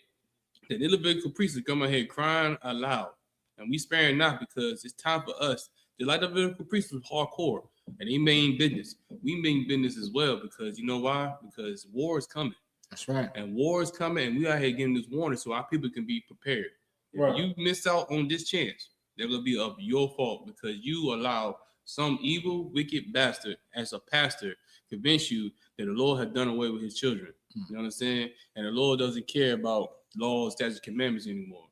that the Levitical priests come out here crying aloud. And we sparing not because it's time for us. Just like the Levitical priests was hardcore and they mean business. We mean business as well because you know why? Because war is coming. That's right. And war is coming and we out here getting this warning so our people can be prepared. If you miss out on this chance, that will be of your fault because you allow some evil, wicked bastard as a pastor convince you that the Lord has done away with his children. You know what I'm saying? And the Lord doesn't care about laws, statutes, commandments anymore.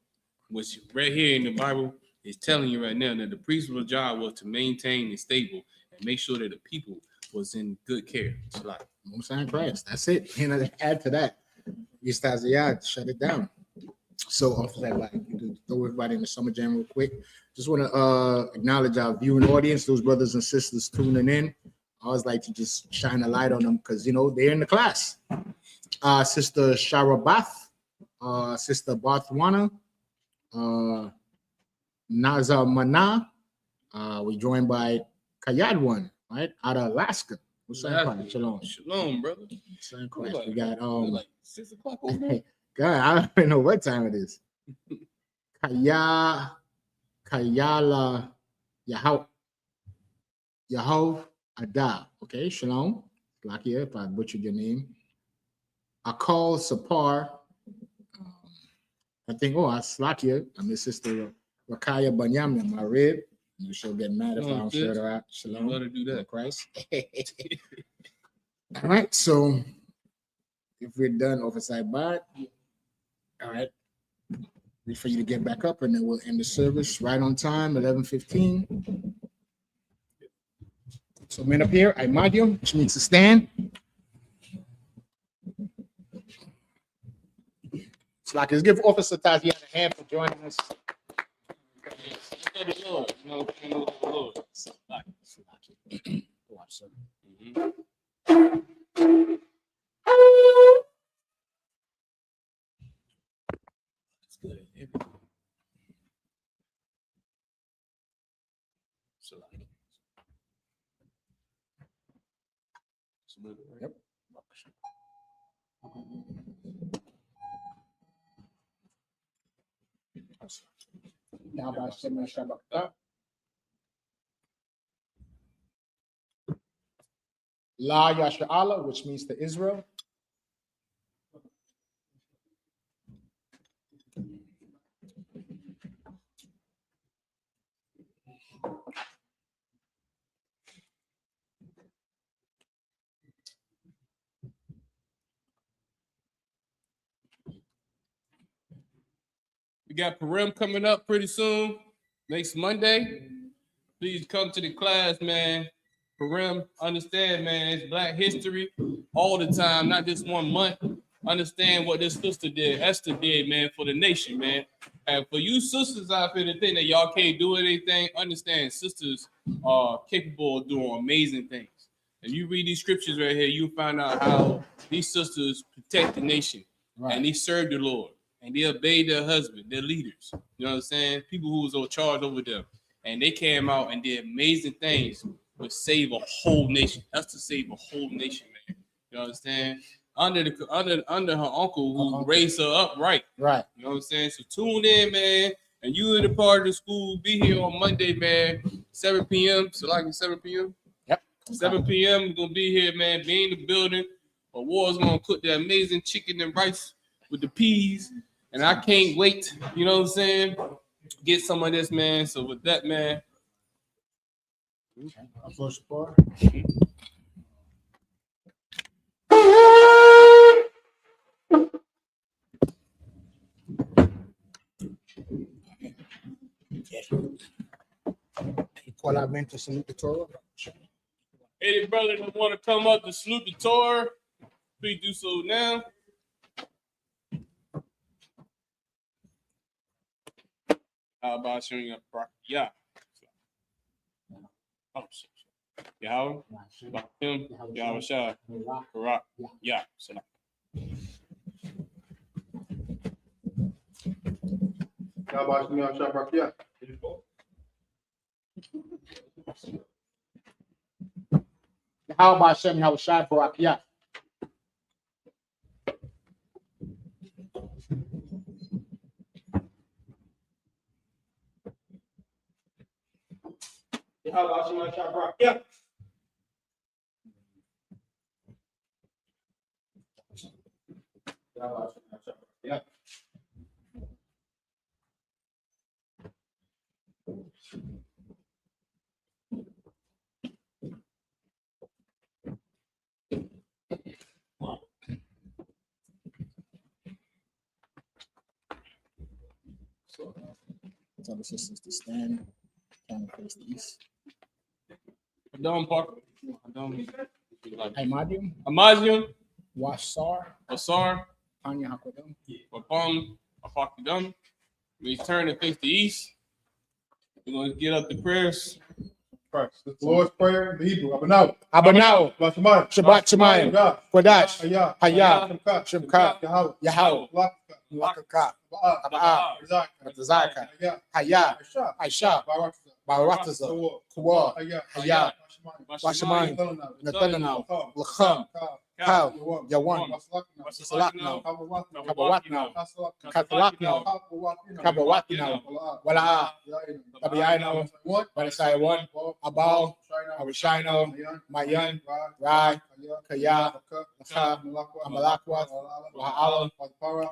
Which right here in the Bible is telling you right now that the priest's job was to maintain and stable and make sure that the people was in good care. It's like Most High Christ. That's it. And add to that, shut it down. So off that, like, throw everybody in the summer jam real quick. Just want to acknowledge our viewing audience, those brothers and sisters tuning in. I always like to just shine a light on them because you know they're in the class. Sister Sharabath, Sister Barthwana, Naza Mana. We're joined by Kayadwan, right, out of Alaska. What's up? Shalom. Shalom, brother. We got like 6 o'clock over there. God, I don't even know what time it is. Kayala Yahov Ada. Okay, shalom. Lucky if I butchered your name. Akal Sapar. I think, Slakia. I'm his sister Rakaya Banyam, my rib. You should get mad if I don't shout her out. Shalom. Let her do that. Christ. All right, so if we're done oversight bot, all right, wait for you to get back up and then we'll end the service right on time, 11:15. So men up here, I Imadium, which means to stand. It's like, let's give Officer Tazian a hand for joining us. Watch, sir. Yep. La Yasha'Allah, which means to Israel. We got Purim coming up pretty soon, next Monday. Please come to the class, man. Purim, understand, man, it's Black history all the time, not just 1 month. Understand what this sister did, Esther did, man, for the nation, man. And for you sisters out there that think that y'all can't do anything, understand sisters are capable of doing amazing things. If you read these scriptures right here, you find out how these sisters protect the nation, and they serve the Lord, and they obey their husband, their leaders. You know what I'm saying? People who was in charge over them. And they came out and did amazing things to save a whole nation. That's to save a whole nation, man. You understand? Under her uncle who raised her up right. Right. You know what I'm saying? So tune in, man. And you in the part of the school, be here on Monday, man. 7 p.m. So like 7 p.m. Yep. 7 p.m. We're gonna be here, man. Be in the building. But War's gonna cook that amazing chicken and rice with the peas. And I can't wait. You know what I'm saying? Get some of this, man. So with that, man. Call our men to salute the Torah. Any brother that want to come up to salute the Torah, please do so now. How about showing up? Yeah. Oh, shit. Yahweh, him, Yahweh Shah, Barak, yeah. Salam. How about Shem Yahushua Barak? Yeah. How about Shema Shabrak? Yeah. Yeah. Tell the sisters to stand, kind of face the east. Adam Parker. Adam. Imadium, Amazium. Wasar, Asar. Panya Hakodam. Wapam. Afakidam. We turn and face the east. We're going to get up the prayers. First, the Lord's Prayer in the Hebrew. Abanau. Abanao, Shabbat Shabbat Shemayim, Kodash, Hayah. Hayah, Shemka. Shemka, Yahweh. Yahweh, Lakaka. Lakaka, Abaa, Zaka. Hayah, Hayah. Aisha, Barataza, Kawa, Hayah, Washamayim, Nathananao, Lacham, Kal, Yawan, Salakno, Kabawatno, Katalakno, Kabawatno, Wala'a, Tabiano, Barisai 1, Abal, Awishino, Mayan, Rai, Kaya, Lacha, Amalakwat, Waha'ala,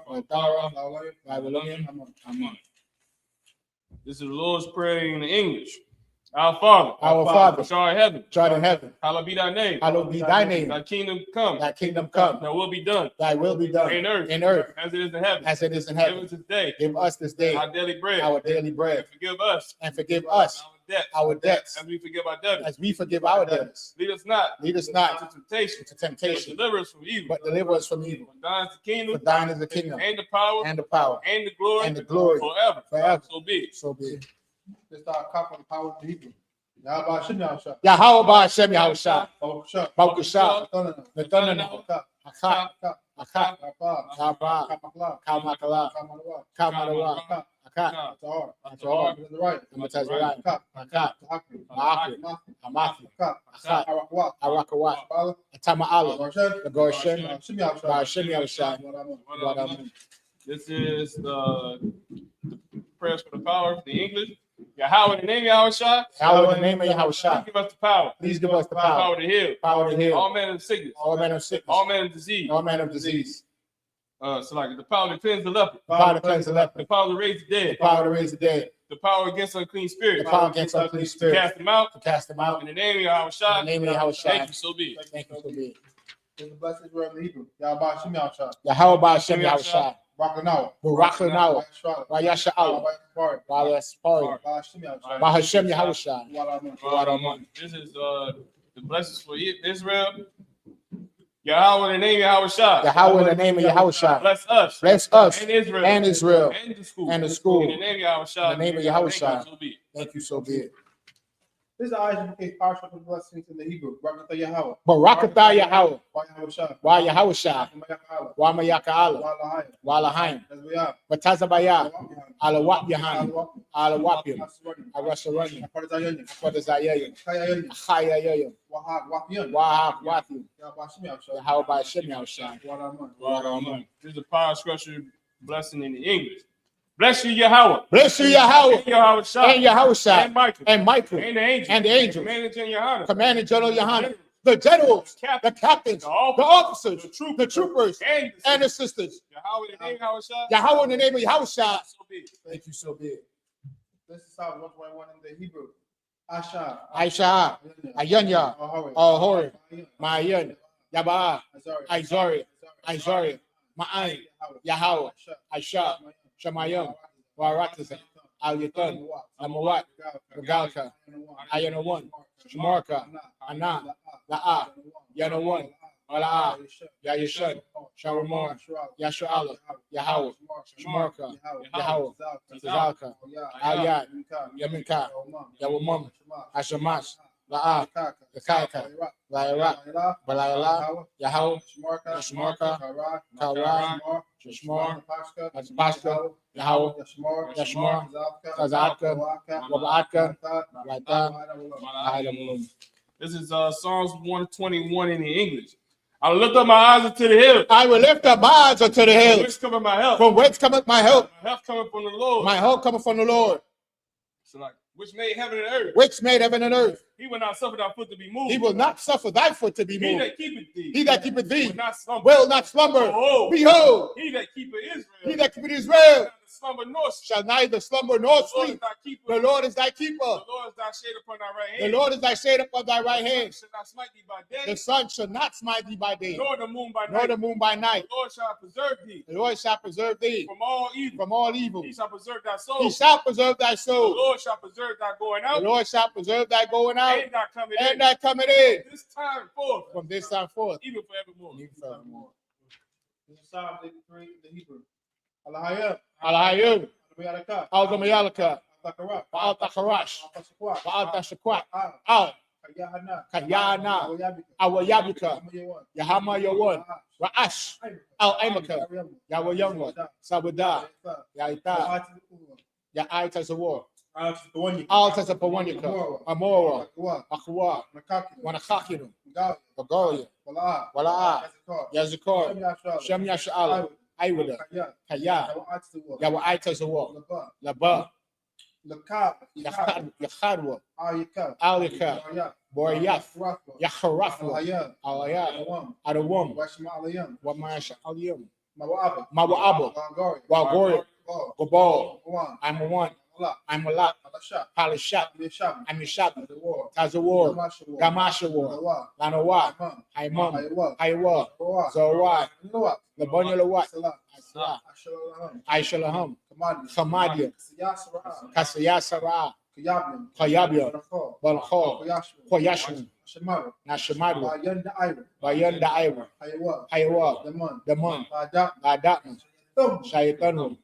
Wadara, Babylonia, Amen. This is the Lord's Prayer in English. Our Father, which art in heaven, Art in heaven, hallowed be thy name. hallowed be thy name. Thy kingdom come. Thy kingdom come. Thy will be done. Thy will be done In earth. as As it is in heaven. it is in Give heaven. us this day Give us this day our daily bread. our daily bread, And forgive us and forgive us our debts our debts as we forgive our debtors. as we forgive our debtors. Lead us not Lead us not into temptation, into but temptation, deliver us from evil. but deliver us from evil. For thine is the kingdom, For thine is the kingdom, and the power, and the power, and the glory, and the glory forever. forever. So be it. So be it. This is our cup of the power of the Hebrew. Yahweh Shem Yahushua. Yahweh Hashem Yahushua, Baruch Baruchah, Shem. Nathanael, Akak, Akak, Rabba. Kaba, Kamakla. Kamakala, Kamarawa. Kamarawa, Akak, Tahor. Tahor. To the right. Amatazariah, Kap. Akak, Akri. Ma'akri, Amathi, Kap. Akak, Arakwa. Arakawat, Father. Atama'ala, Goshen. the Goshen, Shem Yahushua. Hashem Yahushua, Wadamun. This is the prayers for the power of the English. Yahweh in the name of Yahweh Shah. Yahweh in the name of Yahushua, Give us the power. please give us the Power power, to heal. power to heal All manner of sickness. all manner of sickness, All manner of disease. all manner of disease, So like the power to cleanse the leper. the power to cleanse the leper, The power to raise the the dead. power to raise the dead, The power against unclean the spirits. power against unclean To spirits, cast them out. to cast them out. In the name of Yahweh Shah. In the name of Yahushua. Thank you, so be it. Thank you for being. This is the blessed word of the Hebrew. Yahweh Shem Yahushua. Yahweh Hashem Yahushua, Bakanao. Barakanawa, Yasha'Allah. Wayasha'Allah, Wayaspari, Bahashem Yahushua. Walaman. This is the blessings for Israel. Yahweh in the name of Yahushua. Yahweh in the name of Yahushua. Bless us. Bless us And Israel. and Israel And the school. and the school. In the name of Yahushua. In the name of Yahushua. So be it. Thank you, so be it. This is the I.S.U.P.K partial blessings in the Hebrew. Barakatah Yahweh. Barakatah Yahweh, Yahweh. Wayahushua, Wamayaka'Allah, Walahayim, Batazabaya, Alawap Yahanna, Alawapim, Arasharani, Akwadazayayim, Achayayayim, Wahak Wathim, Yahweh by Hashem Yahushua. Walaman. This is a power structure blessing in the English. Bless you, Yahweh. Bless you, Yahweh, And Yahushua. and Yahushua, And Michael. and Michael, And the angels. and the angels. Commanding General Yohanan. Commanding General Yohanan, the generals, the captains, the officers, the troopers, and the sisters. Yahweh in the name of Yahushua. Yahweh in the name of Yahushua. So be it. Thank you, so be it. This is Psalm 121 in the Hebrew. Asha. Aisha, Ayanya, Ahori, Mayan, Yabaa, Izari, Ma'an, Yahweh, Aisha, Shamayim, Waratiza, Al-Yatan, Amawat, Regalka, Ayanawan, Shamarka, Ana, La'a, Yanawan, Mala'a, Yayashan, Sharamar, Yasha'Allah, Yahweh, Shamarka, Yahweh, Tazalka, Al-Yad, Yaminka, Yawamam, Ashamash, La'a, Yakaika, La'ira, Bala'ila, Yahweh, Shamarka, Kara, Shashmar, Pashka, Yahweh, Yashmar, Tazalka, Waba'aka, Raita, This is Psalms 121 in the English. I lift up my eyes unto the hills. I will lift up my eyes unto the hills. Whence cometh my help? From whence cometh my help? My help cometh from the Lord. My help cometh from the Lord, So like, which made heaven and earth. which made heaven and earth. He will not suffer thy foot to be moved. He will not suffer thy foot to be He moved. that keepeth thee. He that keepeth thee will not slumber. will not slumber. Behold, Behold, he that keepeth Israel. he that keepeth Israel neither slumber nor sleep. shall neither slumber nor The Lord is sleep. thy keeper. The Lord is thy keeper. The Lord is thy shade upon thy right The hand. Lord is thy shade upon thy right hand. Shall not smite thee by The day, sun shall not smite thee by day, nor the moon by nor night. the moon by night. The Lord shall preserve thee The Lord shall preserve thee from all evil. from all evil. He shall preserve thy He soul. shall preserve thy The soul. Lord shall preserve thy going The out Lord shall preserve thy going out and thy coming and in. thy coming in This time forth, from this time forth. even forevermore. Even forevermore. This is Psalm 83 in the Hebrew. Alahayah. Alahayim, Alahayah. Al-Gamayalaka, Al-Takarat. Ba'al-Takarash, Al-Tashakwa. Ba'al-Tashakwat, Al. Al, Kayahana. Kayana, Awayabika, Yahama Yawan, Ra'ash, Al-Amaka, Yahweh Youngwa, Sabada, Yaita, Yaita Zawar, Alta Zapawanyaka, Amora, Akwa, Wanakakinu, Bagoria, Wala'a, Yazikor, Shem Yasha'Allah, Iwada, Kaya, Yahweh Aita Zawar, Laba, Yakhadwa, Alika, Boyath, Yakharafwa, Alaya, Adawam, Wamasha Aliyam, Mawa'aba, Wagori, Gobal, I'm one, I'm a lot, Palishak, I'm Yashab, Tazawar, Gamasha War, Lanawa, Haimam, Haiwa, Zawai, Labonya Lawat, Aishalaham, Hamadia, Kasayasara, Kayabia, Balakho, Koyashman, Nashamadwa, Bayanda Iwa, Haiwa, Daman, Ladatman, Shayatanu,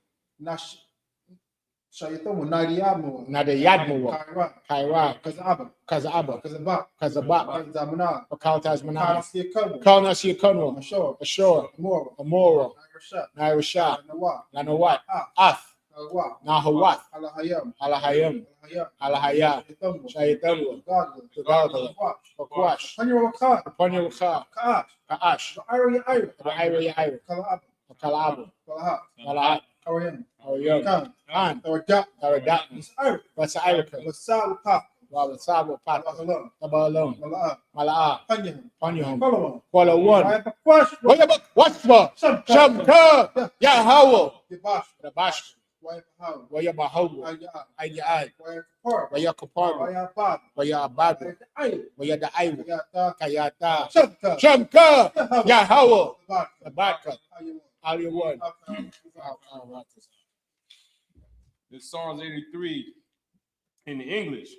Nadayadmawa, Kaira, Kazaba, Kazabak, Kaltazmanah, Kalnasi Kunwa, Ashore, Amora, Nairasha, Lanawat, Ath, Nahawat, Alahayam, Alahaya, Shayatanu, Tugalgala, Pakwash, Panyawaka, Kaash, Ira, Kalabu, Malahat, Aryam, An, Taradat, What's Irika, Wasabu Pat, Tabalam, Mala'a, Panyam, Kuala One, what's for Shamka, Yahweh, the Bash, Wayabahu, Ayai, Wayakapar, Wayabadu, Wayada Iwa, Kayata, Shamka, Yahweh, the Baka, Out of your one. This Psalms 83 in the English.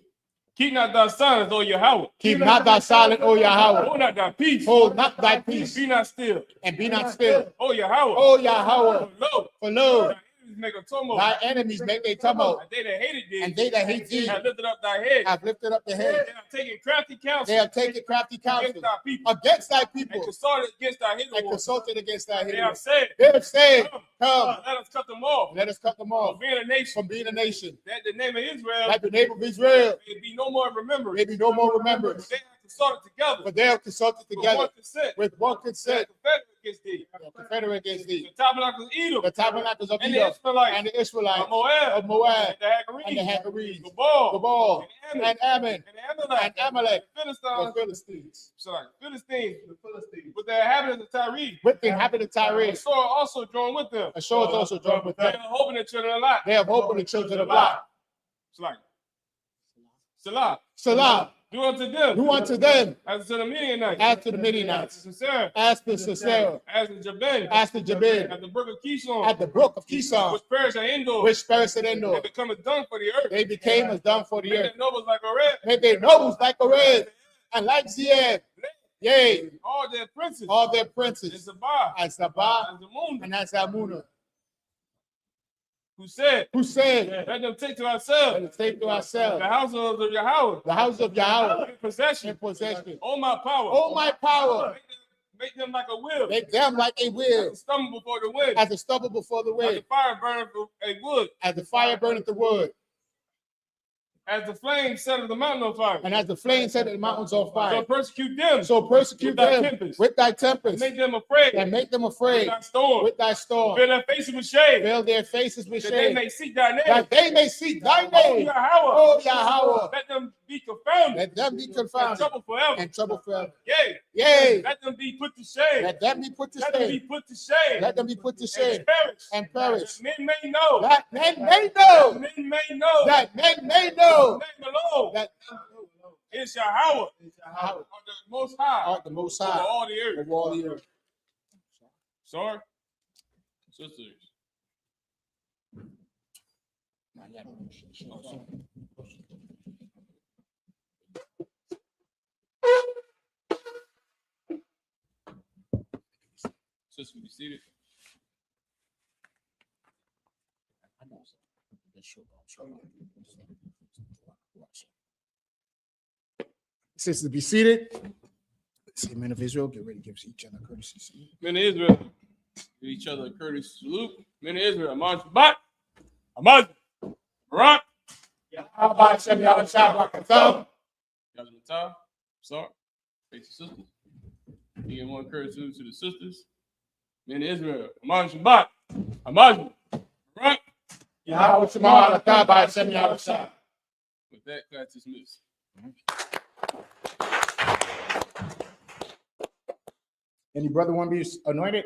Keep not thy silence, O Yahweh. Keep not thy silent, O Yahweh. Hold not thy peace. Hold not thy peace. Be not still. And be not still. O Yahweh. O Yahweh. For lo, For lo, thy enemies make a tumult. thy enemies make a tumult. And they that hated thee. And they that hate thee have lifted up thy head. have lifted up the head. They have taken crafty counsel. They have taken crafty against counsel thy people. against thy And people. consulted against thy hidden And ones. consulted against thy They hidden have ones. said, They have said, come, let us cut them off. let us cut them From off being a nation. from being a nation. That the name of Israel Like the name of Israel may be no more remembered. may be no more remembered. They have consulted together. But they have consulted With together one consent. with one They consent. confederate against thee. They are confederate against thee. The tabernacles of Edom. The tabernacles of And the Edom Israelites. and the Israelites Of Moab. of Moab And the and the Hagarenes. Hagarenes, Gabal. Gabal, And and Ammon, and Amalek. and Amalek, The the Philistines. Philistines, Philistines. The Philistines. With the inhabitants of Tyre. with the inhabitant Tyre. The sword also joined with them. A sword is also joined with They them. are hoping the children of Lot. They have hope in the children of Lot. Salah. Salah, Do unto them. do unto them As to the Midianites. as to the Midianites, As to Sisera. as to Sisera, As to Jabin. as to Jabin, At the brook of Kishon. at the brook of Kishon, Which perished at Endor. which perished at They Endor. become as dung for the earth. They became as dung for the Make earth. their nobles like a red. Made their nobles like a red, and like Ziad. Yea, All their princes. all their Is princes, Zabah. as Sabbath As the moon. and as Amunah, Who said, who said, let them take to let ourselves us take to the ourselves households of Yahweh. the house of Yahweh In possession. in possession. Oh my power. Oh, my power, Make them like a wheel. make them like a wheel, As a stumble before the wind. as a stubble before the As the wind, fire burning for a wood. as the fire burneth the wood, As the flame set of the mountain on fire. and as the flame set the mountains on So fire. persecute them. So persecute With thy them tempest. with thy tempest, Make them afraid. and make them With afraid thy storm. with thy storm. Fill their faces with shade. Fill their faces with That they shade, may seek thy name. that they may seek thy Oh name. Yahweh. Oh Yahweh, Let them be confounded. let them be And confounded trouble forever. and trouble forever. Yea. Yea, Let them be put to shame. let them be put to Let them be shame. put to shame. Let them be put to shame And perish. and perish. That men may know. That men may That know. men may know. That men may know. Name alone. That It's Yahweh. Yahweh Of the Most High. art the Most Over High all the earth. of all the earth. Sorry. Sisters. Sister, be seated. Sisters, be seated. Say, men of Israel, get ready to give each other courtesy. Men of Israel, give each other a courteous salute. Men of Israel, Amaz Shabbat, Amaz, Barak, Abba, Shem, Yahweh, Shabbat, Katham. Yazmatah, Sar, face the sisters. You give one courteous salute to the sisters. Men of Israel, Amaz Shabbat, Amaz, Barak. Yahweh, Shema, Abba, Shem, Yahweh, Shabbat. With that, class dismissed. Any brother want to be anointed?